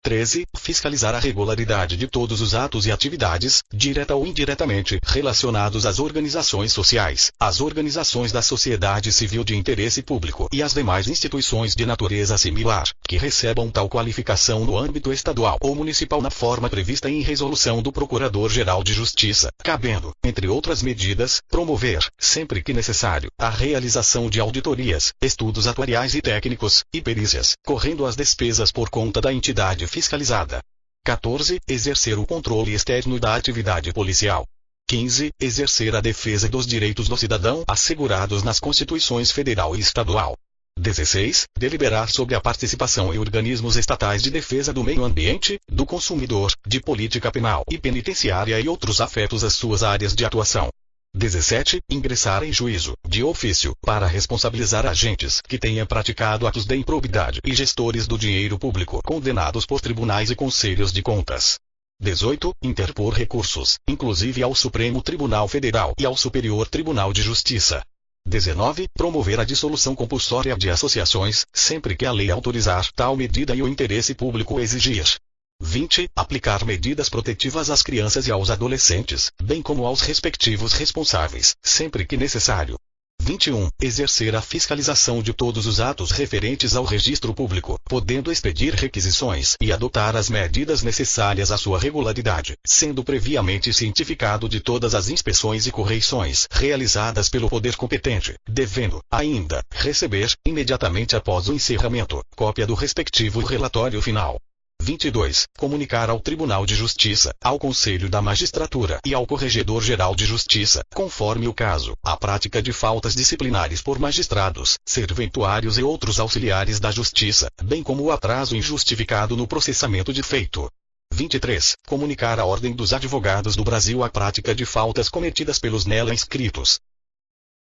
13. Fiscalizar a regularidade de todos os atos e atividades, direta ou indiretamente, relacionados às organizações sociais, às organizações da sociedade civil de interesse público e às demais instituições de natureza similar, que recebam tal qualificação no âmbito estadual ou municipal na forma prevista em resolução do Procurador-Geral de Justiça, cabendo, entre outras medidas, promover, sempre que necessário, a realização de auditorias, estudos atuariais e técnicos, e perícias, correndo as despesas por conta da entidade fiscalizada. 14. Exercer o controle externo da atividade policial. 15. Exercer a defesa dos direitos do cidadão assegurados nas Constituições Federal e Estadual. 16. Deliberar sobre a participação em organismos estatais de defesa do meio ambiente, do consumidor, de política penal e penitenciária e outros afetos às suas áreas de atuação. 17. Ingressar em juízo, de ofício, para responsabilizar agentes que tenham praticado atos de improbidade e gestores do dinheiro público condenados por tribunais e conselhos de contas. 18. Interpor recursos, inclusive ao Supremo Tribunal Federal e ao Superior Tribunal de Justiça. 19. Promover a dissolução compulsória de associações, sempre que a lei autorizar tal medida e o interesse público exigir. 20. Aplicar medidas protetivas às crianças e aos adolescentes, bem como aos respectivos responsáveis, sempre que necessário. 21. Exercer a fiscalização de todos os atos referentes ao registro público, podendo expedir requisições e adotar as medidas necessárias à sua regularidade, sendo previamente cientificado de todas as inspeções e correições realizadas pelo poder competente, devendo, ainda, receber, imediatamente após o encerramento, cópia do respectivo relatório final. 22. Comunicar ao Tribunal de Justiça, ao Conselho da Magistratura e ao Corregedor-Geral de Justiça, conforme o caso, a prática de faltas disciplinares por magistrados, serventuários e outros auxiliares da Justiça, bem como o atraso injustificado no processamento de feito. 23. Comunicar à Ordem dos Advogados do Brasil a prática de faltas cometidas pelos nela inscritos.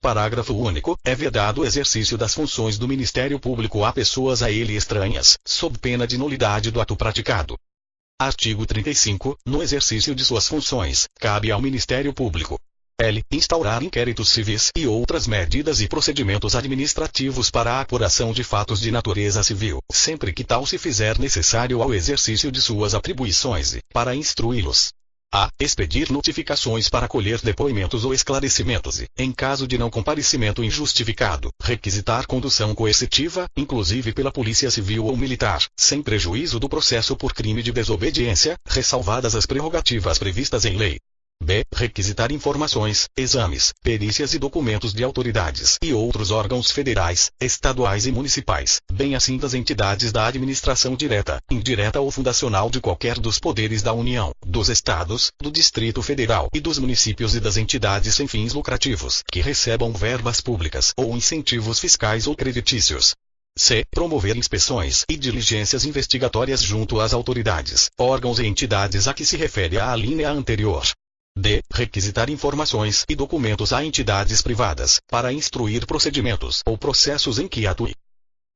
Parágrafo único. É vedado o exercício das funções do Ministério Público a pessoas a ele estranhas, sob pena de nulidade do ato praticado. Artigo 35. No exercício de suas funções, cabe ao Ministério Público: L. Instaurar inquéritos civis e outras medidas e procedimentos administrativos para a apuração de fatos de natureza civil, sempre que tal se fizer necessário ao exercício de suas atribuições e, para instruí-los, a. Expedir notificações para colher depoimentos ou esclarecimentos e, em caso de não comparecimento injustificado, requisitar condução coercitiva, inclusive pela Polícia Civil ou Militar, sem prejuízo do processo por crime de desobediência, ressalvadas as prerrogativas previstas em lei. B. Requisitar informações, exames, perícias e documentos de autoridades e outros órgãos federais, estaduais e municipais, bem assim das entidades da administração direta, indireta ou fundacional de qualquer dos poderes da União, dos Estados, do Distrito Federal e dos municípios e das entidades sem fins lucrativos, que recebam verbas públicas ou incentivos fiscais ou creditícios. C. Promover inspeções e diligências investigatórias junto às autoridades, órgãos e entidades a que se refere a alínea anterior. D. Requisitar informações e documentos a entidades privadas, para instruir procedimentos ou processos em que atue.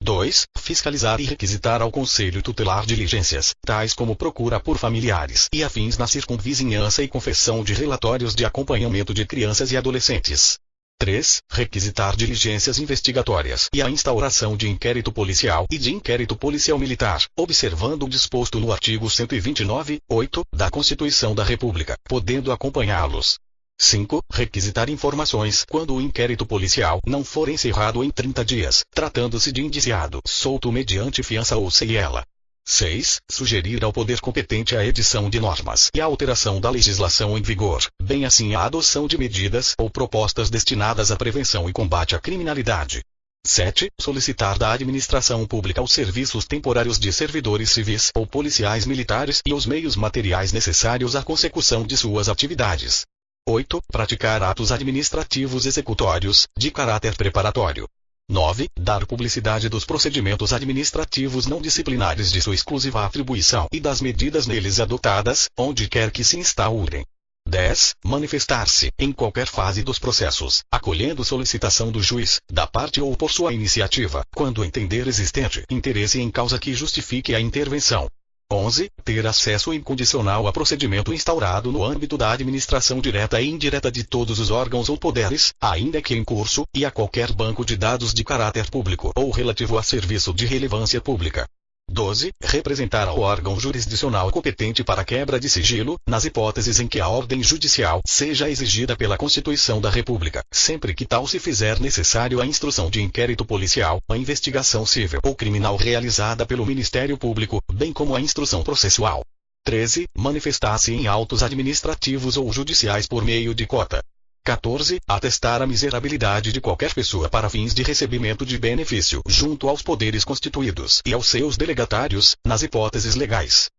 2. Fiscalizar e requisitar ao Conselho Tutelar diligências, tais como procura por familiares e afins na circunvizinhança e confecção de relatórios de acompanhamento de crianças e adolescentes. 3. Requisitar diligências investigatórias e a instauração de inquérito policial e de inquérito policial militar, observando o disposto no artigo 129(8) da Constituição da República, podendo acompanhá-los. 5. Requisitar informações quando o inquérito policial não for encerrado em 30 dias, tratando-se de indiciado solto mediante fiança ou ceiela. 6. Sugerir ao poder competente a edição de normas e a alteração da legislação em vigor, bem assim a adoção de medidas ou propostas destinadas à prevenção e combate à criminalidade. 7. Solicitar da administração pública os serviços temporários de servidores civis ou policiais militares e os meios materiais necessários à consecução de suas atividades. 8. Praticar atos administrativos executórios, de caráter preparatório. 9. Dar publicidade dos procedimentos administrativos não disciplinares de sua exclusiva atribuição e das medidas neles adotadas, onde quer que se instaurem. 10. Manifestar-se, em qualquer fase dos processos, acolhendo solicitação do juiz, da parte ou por sua iniciativa, quando entender existente interesse em causa que justifique a intervenção. 11. Ter acesso incondicional a procedimento instaurado no âmbito da administração direta e indireta de todos os órgãos ou poderes, ainda que em curso, e a qualquer banco de dados de caráter público ou relativo a serviço de relevância pública. 12. Representar ao órgão jurisdicional competente para quebra de sigilo, nas hipóteses em que a ordem judicial seja exigida pela Constituição da República, sempre que tal se fizer necessário a instrução de inquérito policial, a investigação civil ou criminal realizada pelo Ministério Público, bem como a instrução processual. 13. Manifestar-se em autos administrativos ou judiciais por meio de cota. 14. Atestar a miserabilidade de qualquer pessoa para fins de recebimento de benefício junto aos poderes constituídos e aos seus delegatários, nas hipóteses legais.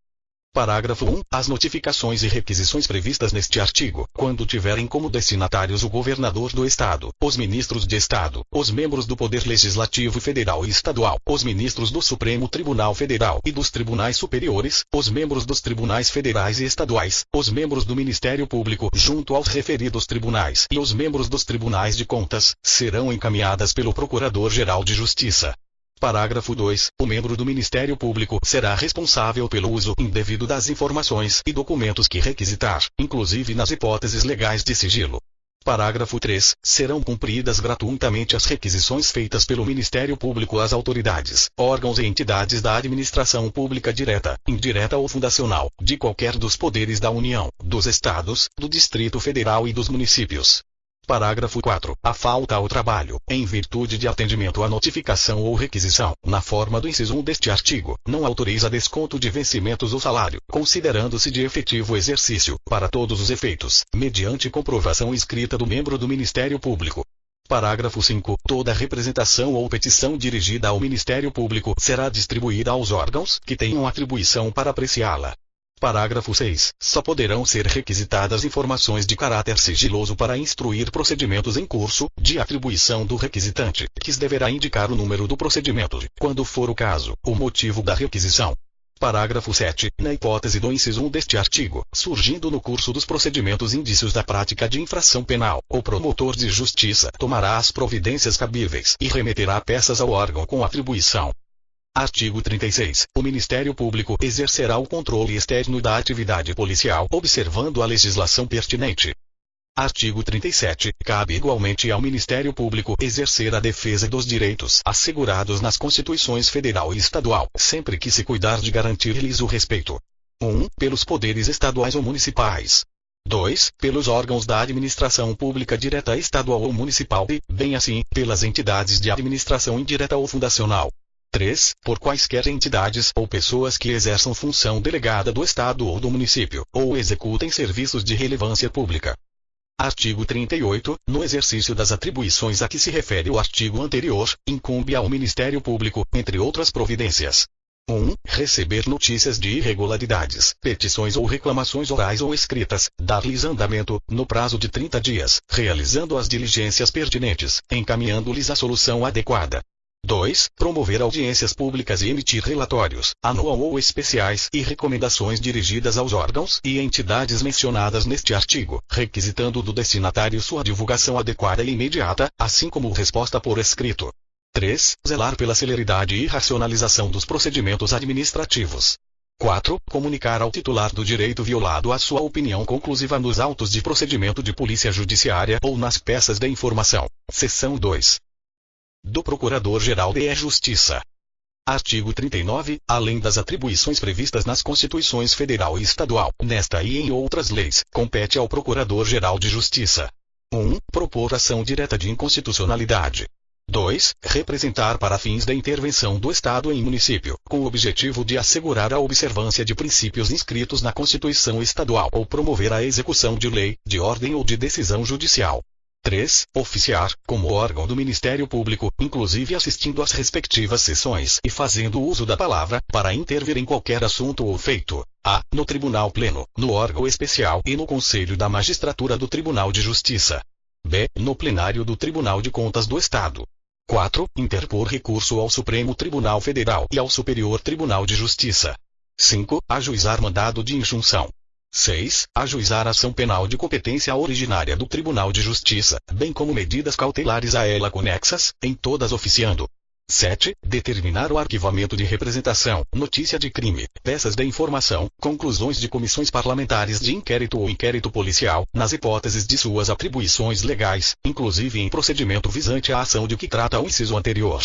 Parágrafo 1. As notificações e requisições previstas neste artigo, quando tiverem como destinatários o governador do Estado, os ministros de Estado, os membros do Poder Legislativo Federal e Estadual, os ministros do Supremo Tribunal Federal e dos Tribunais Superiores, os membros dos Tribunais Federais e Estaduais, os membros do Ministério Público junto aos referidos tribunais e os membros dos Tribunais de Contas, serão encaminhadas pelo Procurador-Geral de Justiça. Parágrafo 2. O membro do Ministério Público será responsável pelo uso indevido das informações e documentos que requisitar, inclusive nas hipóteses legais de sigilo. Parágrafo 3. Serão cumpridas gratuitamente as requisições feitas pelo Ministério Público às autoridades, órgãos e entidades da administração pública direta, indireta ou fundacional, de qualquer dos poderes da União, dos Estados, do Distrito Federal e dos municípios. Parágrafo 4. A falta ao trabalho, em virtude de atendimento à notificação ou requisição, na forma do inciso 1 deste artigo, não autoriza desconto de vencimentos ou salário, considerando-se de efetivo exercício, para todos os efeitos, mediante comprovação escrita do membro do Ministério Público. Parágrafo 5. Toda representação ou petição dirigida ao Ministério Público será distribuída aos órgãos que tenham atribuição para apreciá-la. Parágrafo 6. Só poderão ser requisitadas informações de caráter sigiloso para instruir procedimentos em curso, de atribuição do requisitante, que deverá indicar o número do procedimento, quando for o caso, o motivo da requisição. Parágrafo 7. Na hipótese do inciso 1 deste artigo, surgindo no curso dos procedimentos indícios da prática de infração penal, o promotor de justiça tomará as providências cabíveis e remeterá peças ao órgão com atribuição. Artigo 36. O Ministério Público exercerá o controle externo da atividade policial, observando a legislação pertinente. Artigo 37. Cabe igualmente ao Ministério Público exercer a defesa dos direitos assegurados nas Constituições Federal e Estadual, sempre que se cuidar de garantir-lhes o respeito. 1. Pelos poderes estaduais ou municipais. 2. Pelos órgãos da administração pública direta estadual ou municipal e, bem assim, pelas entidades de administração indireta ou fundacional. 3. Por quaisquer entidades ou pessoas que exerçam função delegada do Estado ou do município, ou executem serviços de relevância pública. Artigo 38. No exercício das atribuições a que se refere o artigo anterior, incumbe ao Ministério Público, entre outras providências: 1. Receber notícias de irregularidades, petições ou reclamações orais ou escritas, dar-lhes andamento, no prazo de 30 dias, realizando as diligências pertinentes, encaminhando-lhes a solução adequada. 2. Promover audiências públicas e emitir relatórios, anual ou especiais, e recomendações dirigidas aos órgãos e entidades mencionadas neste artigo, requisitando do destinatário sua divulgação adequada e imediata, assim como resposta por escrito. 3. Zelar pela celeridade e racionalização dos procedimentos administrativos. 4. Comunicar ao titular do direito violado a sua opinião conclusiva nos autos de procedimento de polícia judiciária ou nas peças de informação. Seção 2. Do Procurador-Geral de Justiça. Artigo 39. Além das atribuições previstas nas Constituições Federal e Estadual, nesta e em outras leis, compete ao Procurador-Geral de Justiça: 1. Propor ação direta de inconstitucionalidade. 2. Representar para fins da intervenção do Estado em município, com o objetivo de assegurar a observância de princípios inscritos na Constituição Estadual ou promover a execução de lei, de ordem ou de decisão judicial. 3. Oficiar, como órgão do Ministério Público, inclusive assistindo às respectivas sessões e fazendo uso da palavra, para intervir em qualquer assunto ou feito. A. No Tribunal Pleno, no órgão especial e no Conselho da Magistratura do Tribunal de Justiça. B. No plenário do Tribunal de Contas do Estado. 4. Interpor recurso ao Supremo Tribunal Federal e ao Superior Tribunal de Justiça. 5. Ajuizar mandado de injunção. 6. Ajuizar ação penal de competência originária do Tribunal de Justiça, bem como medidas cautelares a ela conexas, em todas oficiando. 7. Determinar o arquivamento de representação, notícia de crime, peças de informação, conclusões de comissões parlamentares de inquérito ou inquérito policial, nas hipóteses de suas atribuições legais, inclusive em procedimento visante à ação de que trata o inciso anterior.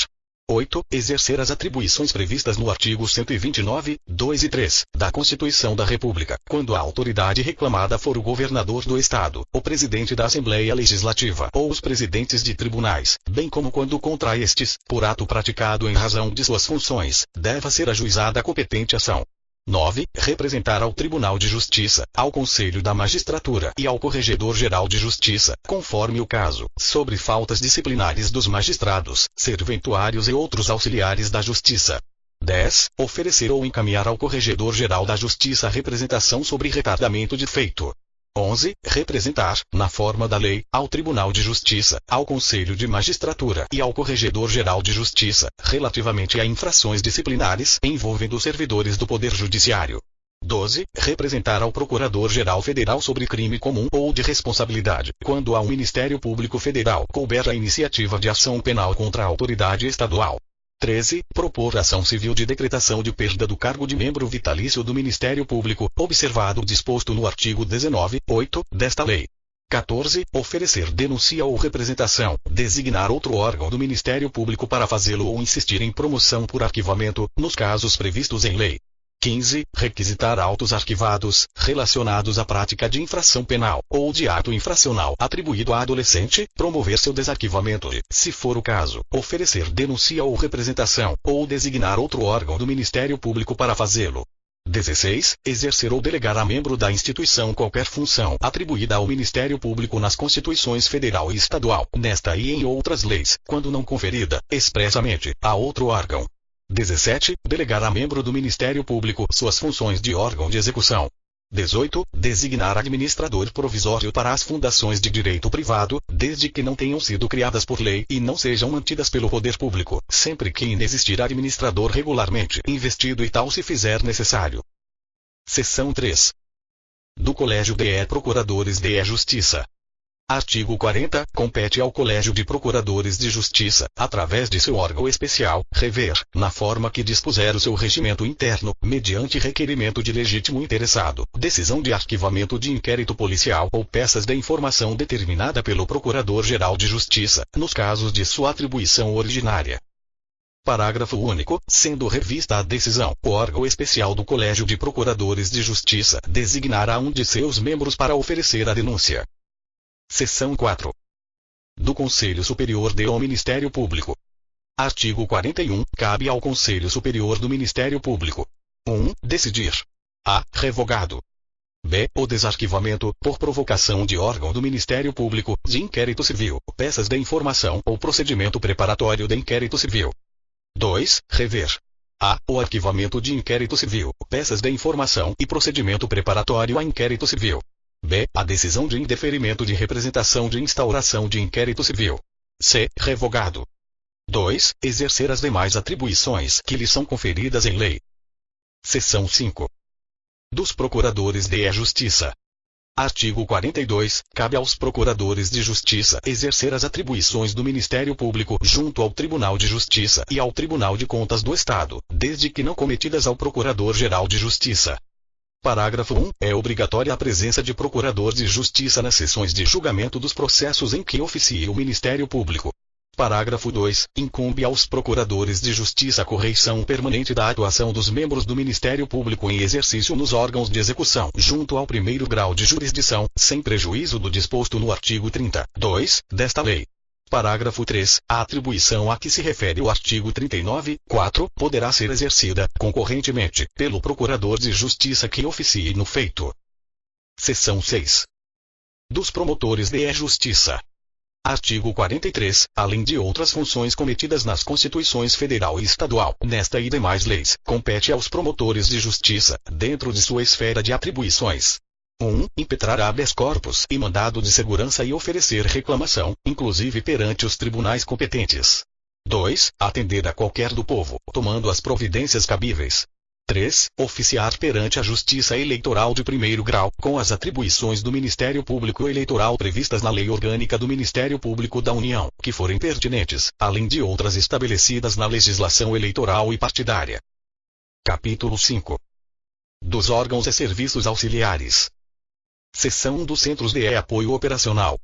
8. Exercer as atribuições previstas no artigo 129, 2 e 3, da Constituição da República, quando a autoridade reclamada for o governador do Estado, o presidente da Assembleia Legislativa ou os presidentes de tribunais, bem como quando contra estes, por ato praticado em razão de suas funções, deva ser ajuizada a competente ação. 9. Representar ao Tribunal de Justiça, ao Conselho da Magistratura e ao Corregedor-Geral de Justiça, conforme o caso, sobre faltas disciplinares dos magistrados, serventuários e outros auxiliares da Justiça. 10. Oferecer ou encaminhar ao Corregedor-Geral da Justiça representação sobre retardamento de feito. 11. Representar, na forma da lei, ao Tribunal de Justiça, ao Conselho de Magistratura e ao Corregedor-Geral de Justiça, relativamente a infrações disciplinares envolvendo servidores do Poder Judiciário. 12. Representar ao Procurador-Geral Federal sobre crime comum ou de responsabilidade, quando ao Ministério Público Federal couber a iniciativa de ação penal contra a autoridade estadual. 13. Propor ação civil de decretação de perda do cargo de membro vitalício do Ministério Público, observado o disposto no artigo 19, 8, desta lei. 14. Oferecer denúncia ou representação, designar outro órgão do Ministério Público para fazê-lo ou insistir em promoção por arquivamento, nos casos previstos em lei. 15. Requisitar autos arquivados, relacionados à prática de infração penal, ou de ato infracional atribuído a adolescente, promover seu desarquivamento e, se for o caso, oferecer denúncia ou representação, ou designar outro órgão do Ministério Público para fazê-lo. 16. Exercer ou delegar a membro da instituição qualquer função atribuída ao Ministério Público nas Constituições Federal e Estadual, nesta e em outras leis, quando não conferida, expressamente, a outro órgão. 17. Delegar a membro do Ministério Público suas funções de órgão de execução. 18. Designar administrador provisório para as fundações de direito privado, desde que não tenham sido criadas por lei e não sejam mantidas pelo poder público, sempre que inexistir administrador regularmente investido e tal se fizer necessário. Seção 3. Do Colégio de Procuradores de Justiça. Artigo 40. Compete ao Colégio de Procuradores de Justiça, através de seu órgão especial, rever, na forma que dispuser o seu regimento interno, mediante requerimento de legítimo interessado, decisão de arquivamento de inquérito policial ou peças de informação determinada pelo Procurador-Geral de Justiça, nos casos de sua atribuição originária. Parágrafo único. Sendo revista a decisão, o órgão especial do Colégio de Procuradores de Justiça designará um de seus membros para oferecer a denúncia. Seção 4. Do Conselho Superior do Ministério Público. Artigo 41. Cabe ao Conselho Superior do Ministério Público: 1. Decidir. A. Revogado. B. O desarquivamento, por provocação de órgão do Ministério Público, de inquérito civil, peças de informação ou procedimento preparatório de inquérito civil. 2. Rever. A. O arquivamento de inquérito civil, peças de informação e procedimento preparatório a inquérito civil. B. A decisão de indeferimento de representação de instauração de inquérito civil. C. Revogado. 2. Exercer as demais atribuições que lhe são conferidas em lei. Seção 5. Dos Procuradores de Justiça. Artigo 42. Cabe aos Procuradores de Justiça exercer as atribuições do Ministério Público junto ao Tribunal de Justiça e ao Tribunal de Contas do Estado, desde que não cometidas ao Procurador-Geral de Justiça. Parágrafo 1. É obrigatória a presença de procurador de justiça nas sessões de julgamento dos processos em que oficie o Ministério Público. Parágrafo 2. Incumbe aos procuradores de justiça a correição permanente da atuação dos membros do Ministério Público em exercício nos órgãos de execução junto ao primeiro grau de jurisdição, sem prejuízo do disposto no artigo 32 desta lei. Parágrafo 3. A atribuição a que se refere o artigo 39, 4, poderá ser exercida, concorrentemente, pelo Procurador de Justiça que oficie no feito. Seção 6. Dos Promotores de Justiça. Artigo 43. Além de outras funções cometidas nas Constituições Federal e Estadual, nesta e demais leis, compete aos promotores de justiça, dentro de sua esfera de atribuições: 1. Impetrar habeas corpus e mandado de segurança e oferecer reclamação, inclusive perante os tribunais competentes. 2. Atender a qualquer do povo, tomando as providências cabíveis. 3. Oficiar perante a Justiça Eleitoral de primeiro grau, com as atribuições do Ministério Público Eleitoral previstas na Lei Orgânica do Ministério Público da União, que forem pertinentes, além de outras estabelecidas na legislação eleitoral e partidária. Capítulo 5. Dos órgãos e serviços auxiliares. Seção 1 dos Centros de Apoio Operacional.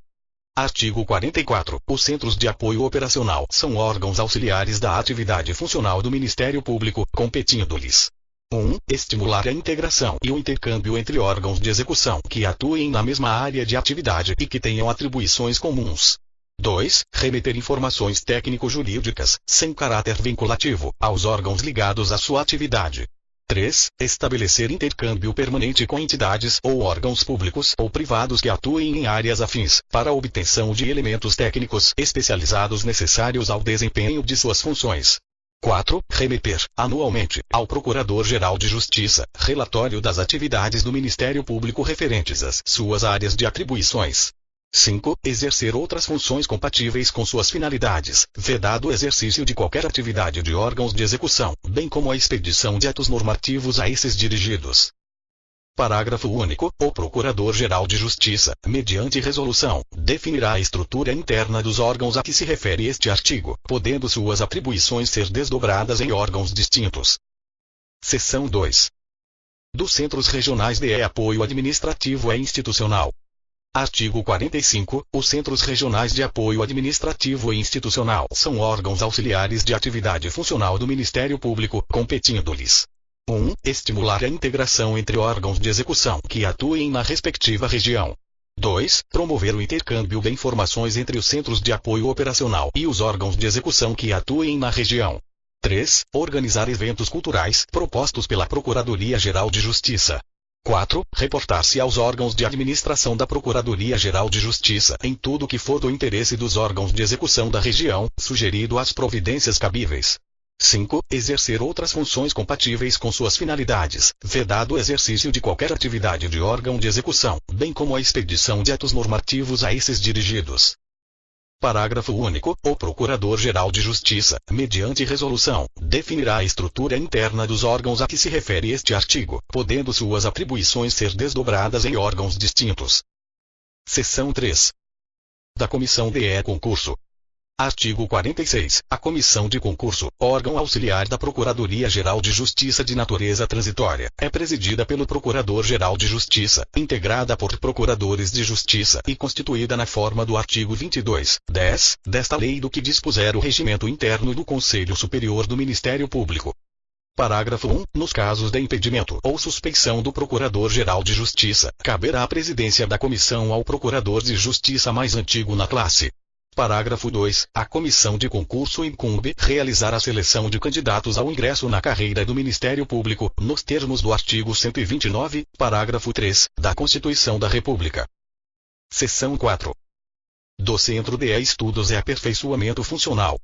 Artigo 44. Os Centros de Apoio Operacional são órgãos auxiliares da atividade funcional do Ministério Público, competindo-lhes: 1. Estimular a integração e o intercâmbio entre órgãos de execução que atuem na mesma área de atividade e que tenham atribuições comuns. 2. Remeter informações técnico-jurídicas, sem caráter vinculativo, aos órgãos ligados à sua atividade. 3. Estabelecer intercâmbio permanente com entidades ou órgãos públicos ou privados que atuem em áreas afins, para a obtenção de elementos técnicos especializados necessários ao desempenho de suas funções. 4. Remeter, anualmente, ao Procurador-Geral de Justiça, relatório das atividades do Ministério Público referentes às suas áreas de atribuições. 5. Exercer outras funções compatíveis com suas finalidades, vedado o exercício de qualquer atividade de órgãos de execução, bem como a expedição de atos normativos a esses dirigidos. Parágrafo único. O Procurador-Geral de Justiça, mediante resolução, definirá a estrutura interna dos órgãos a que se refere este artigo, podendo suas atribuições ser desdobradas em órgãos distintos. Seção 2. Dos Centros Regionais de Apoio Administrativo e Institucional. Artigo 45. Os Centros Regionais de Apoio Administrativo e Institucional são órgãos auxiliares de atividade funcional do Ministério Público, competindo-lhes: 1. Estimular a integração entre órgãos de execução que atuem na respectiva região. 2. Promover o intercâmbio de informações entre os centros de apoio operacional e os órgãos de execução que atuem na região. 3. Organizar eventos culturais propostos pela Procuradoria-Geral de Justiça. 4. Reportar-se aos órgãos de administração da Procuradoria-Geral de Justiça em tudo que for do interesse dos órgãos de execução da região, sugerido as providências cabíveis. 5. Exercer outras funções compatíveis com suas finalidades, vedado o exercício de qualquer atividade de órgão de execução, bem como a expedição de atos normativos a esses dirigidos. Parágrafo único. O Procurador-Geral de Justiça, mediante resolução, definirá a estrutura interna dos órgãos a que se refere este artigo, podendo suas atribuições ser desdobradas em órgãos distintos. Seção 3. Da Comissão de Concurso. Artigo 46. A Comissão de Concurso, órgão auxiliar da Procuradoria-Geral de Justiça de natureza transitória, é presidida pelo Procurador-Geral de Justiça, integrada por procuradores de justiça e constituída na forma do artigo 22(10) desta lei do que dispuser o regimento interno do Conselho Superior do Ministério Público. Parágrafo 1. Nos casos de impedimento ou suspeição do Procurador-Geral de Justiça, caberá a presidência da comissão ao Procurador de Justiça mais antigo na classe. Parágrafo 2. A Comissão de Concurso incumbe realizar a seleção de candidatos ao ingresso na carreira do Ministério Público, nos termos do artigo 129, parágrafo 3, da Constituição da República. Seção 4. Do Centro de Estudos e Aperfeiçoamento Funcional.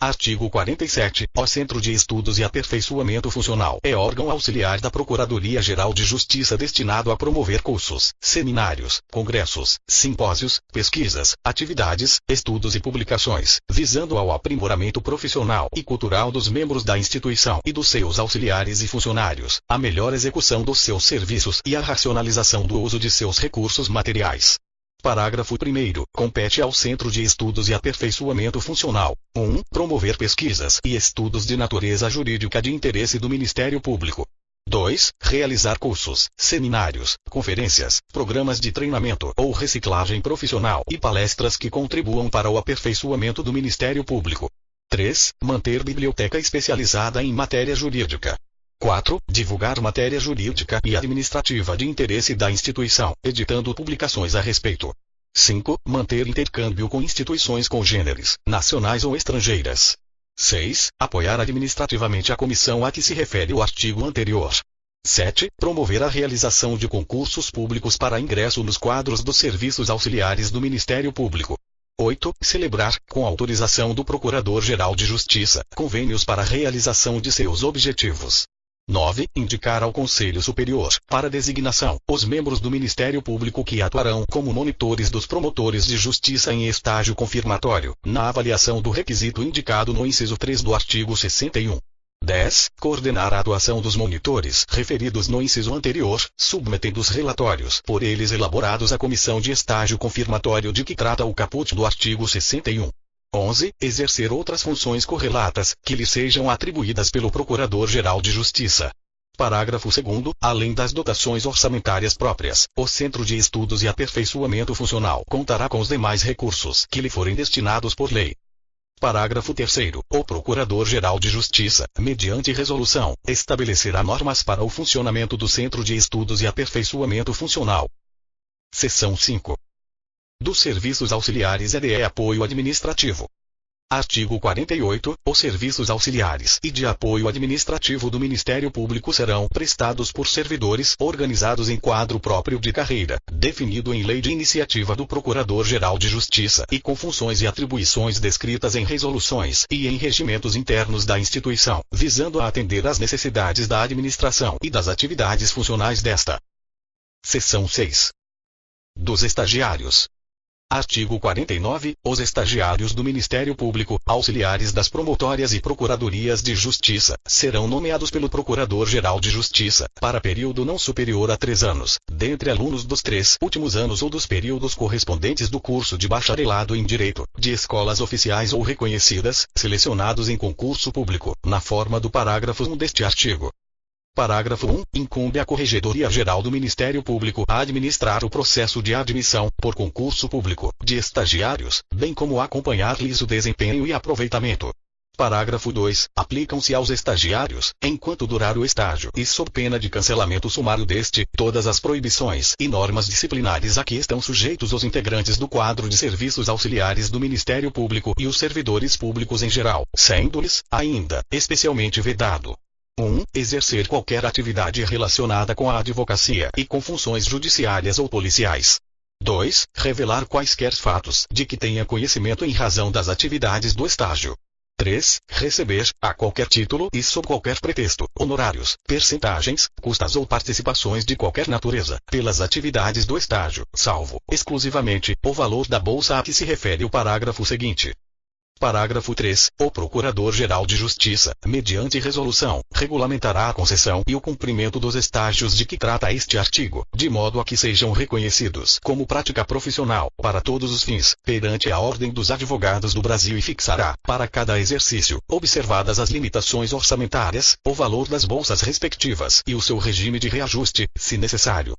Artigo 47. O Centro de Estudos e Aperfeiçoamento Funcional é órgão auxiliar da Procuradoria-Geral de Justiça destinado a promover cursos, seminários, congressos, simpósios, pesquisas, atividades, estudos e publicações, visando ao aprimoramento profissional e cultural dos membros da instituição e dos seus auxiliares e funcionários, a melhor execução dos seus serviços e a racionalização do uso de seus recursos materiais. Parágrafo 1º. Compete ao Centro de Estudos e Aperfeiçoamento Funcional: 1. Promover pesquisas e estudos de natureza jurídica de interesse do Ministério Público. 2. Realizar cursos, seminários, conferências, programas de treinamento ou reciclagem profissional e palestras que contribuam para o aperfeiçoamento do Ministério Público. 3. Manter biblioteca especializada em matéria jurídica. 4. Divulgar matéria jurídica e administrativa de interesse da instituição, editando publicações a respeito. 5. Manter intercâmbio com instituições congêneres, nacionais ou estrangeiras. 6. Apoiar administrativamente a comissão a que se refere o artigo anterior. 7. Promover a realização de concursos públicos para ingresso nos quadros dos serviços auxiliares do Ministério Público. 8. Celebrar, com autorização do Procurador-Geral de Justiça, convênios para a realização de seus objetivos. 9. Indicar ao Conselho Superior, para designação, os membros do Ministério Público que atuarão como monitores dos promotores de justiça em estágio confirmatório, na avaliação do requisito indicado no inciso 3 do artigo 61. 10. Coordenar a atuação dos monitores referidos no inciso anterior, submetendo os relatórios por eles elaborados à comissão de estágio confirmatório de que trata o caput do artigo 61. 11. Exercer outras funções correlatas, que lhe sejam atribuídas pelo Procurador-Geral de Justiça. Parágrafo 2º. Além das dotações orçamentárias próprias, o Centro de Estudos e Aperfeiçoamento Funcional contará com os demais recursos que lhe forem destinados por lei. Parágrafo 3º. O Procurador-Geral de Justiça, mediante resolução, estabelecerá normas para o funcionamento do Centro de Estudos e Aperfeiçoamento Funcional. Seção 5. Dos serviços auxiliares e de apoio administrativo. Artigo 48. Os serviços auxiliares e de apoio administrativo do Ministério Público serão prestados por servidores organizados em quadro próprio de carreira, definido em lei de iniciativa do Procurador-Geral de Justiça e com funções e atribuições descritas em resoluções e em regimentos internos da instituição, visando a atender às necessidades da administração e das atividades funcionais desta. Seção 6. Dos estagiários. Artigo 49. Os estagiários do Ministério Público, auxiliares das promotórias e procuradorias de justiça, serão nomeados pelo Procurador-Geral de Justiça, para período não superior a 3 anos, dentre alunos dos 3 últimos anos ou dos períodos correspondentes do curso de bacharelado em Direito, de escolas oficiais ou reconhecidas, selecionados em concurso público, na forma do parágrafo 1 deste artigo. Parágrafo 1. Incumbe à Corregedoria Geral do Ministério Público a administrar o processo de admissão, por concurso público, de estagiários, bem como acompanhar-lhes o desempenho e aproveitamento. Parágrafo 2. Aplicam-se aos estagiários, enquanto durar o estágio e sob pena de cancelamento sumário deste, todas as proibições e normas disciplinares a que estão sujeitos os integrantes do quadro de serviços auxiliares do Ministério Público e os servidores públicos em geral, sendo-lhes, ainda, especialmente vedado: 1. Exercer qualquer atividade relacionada com a advocacia e com funções judiciárias ou policiais. 2. Revelar quaisquer fatos de que tenha conhecimento em razão das atividades do estágio. 3. Receber, a qualquer título e sob qualquer pretexto, honorários, percentagens, custas ou participações de qualquer natureza, pelas atividades do estágio, salvo, exclusivamente, o valor da bolsa a que se refere o parágrafo seguinte. Parágrafo 3. O Procurador-Geral de Justiça, mediante resolução, regulamentará a concessão e o cumprimento dos estágios de que trata este artigo, de modo a que sejam reconhecidos como prática profissional, para todos os fins, perante a Ordem dos Advogados do Brasil, e fixará, para cada exercício, observadas as limitações orçamentárias, o valor das bolsas respectivas e o seu regime de reajuste, se necessário.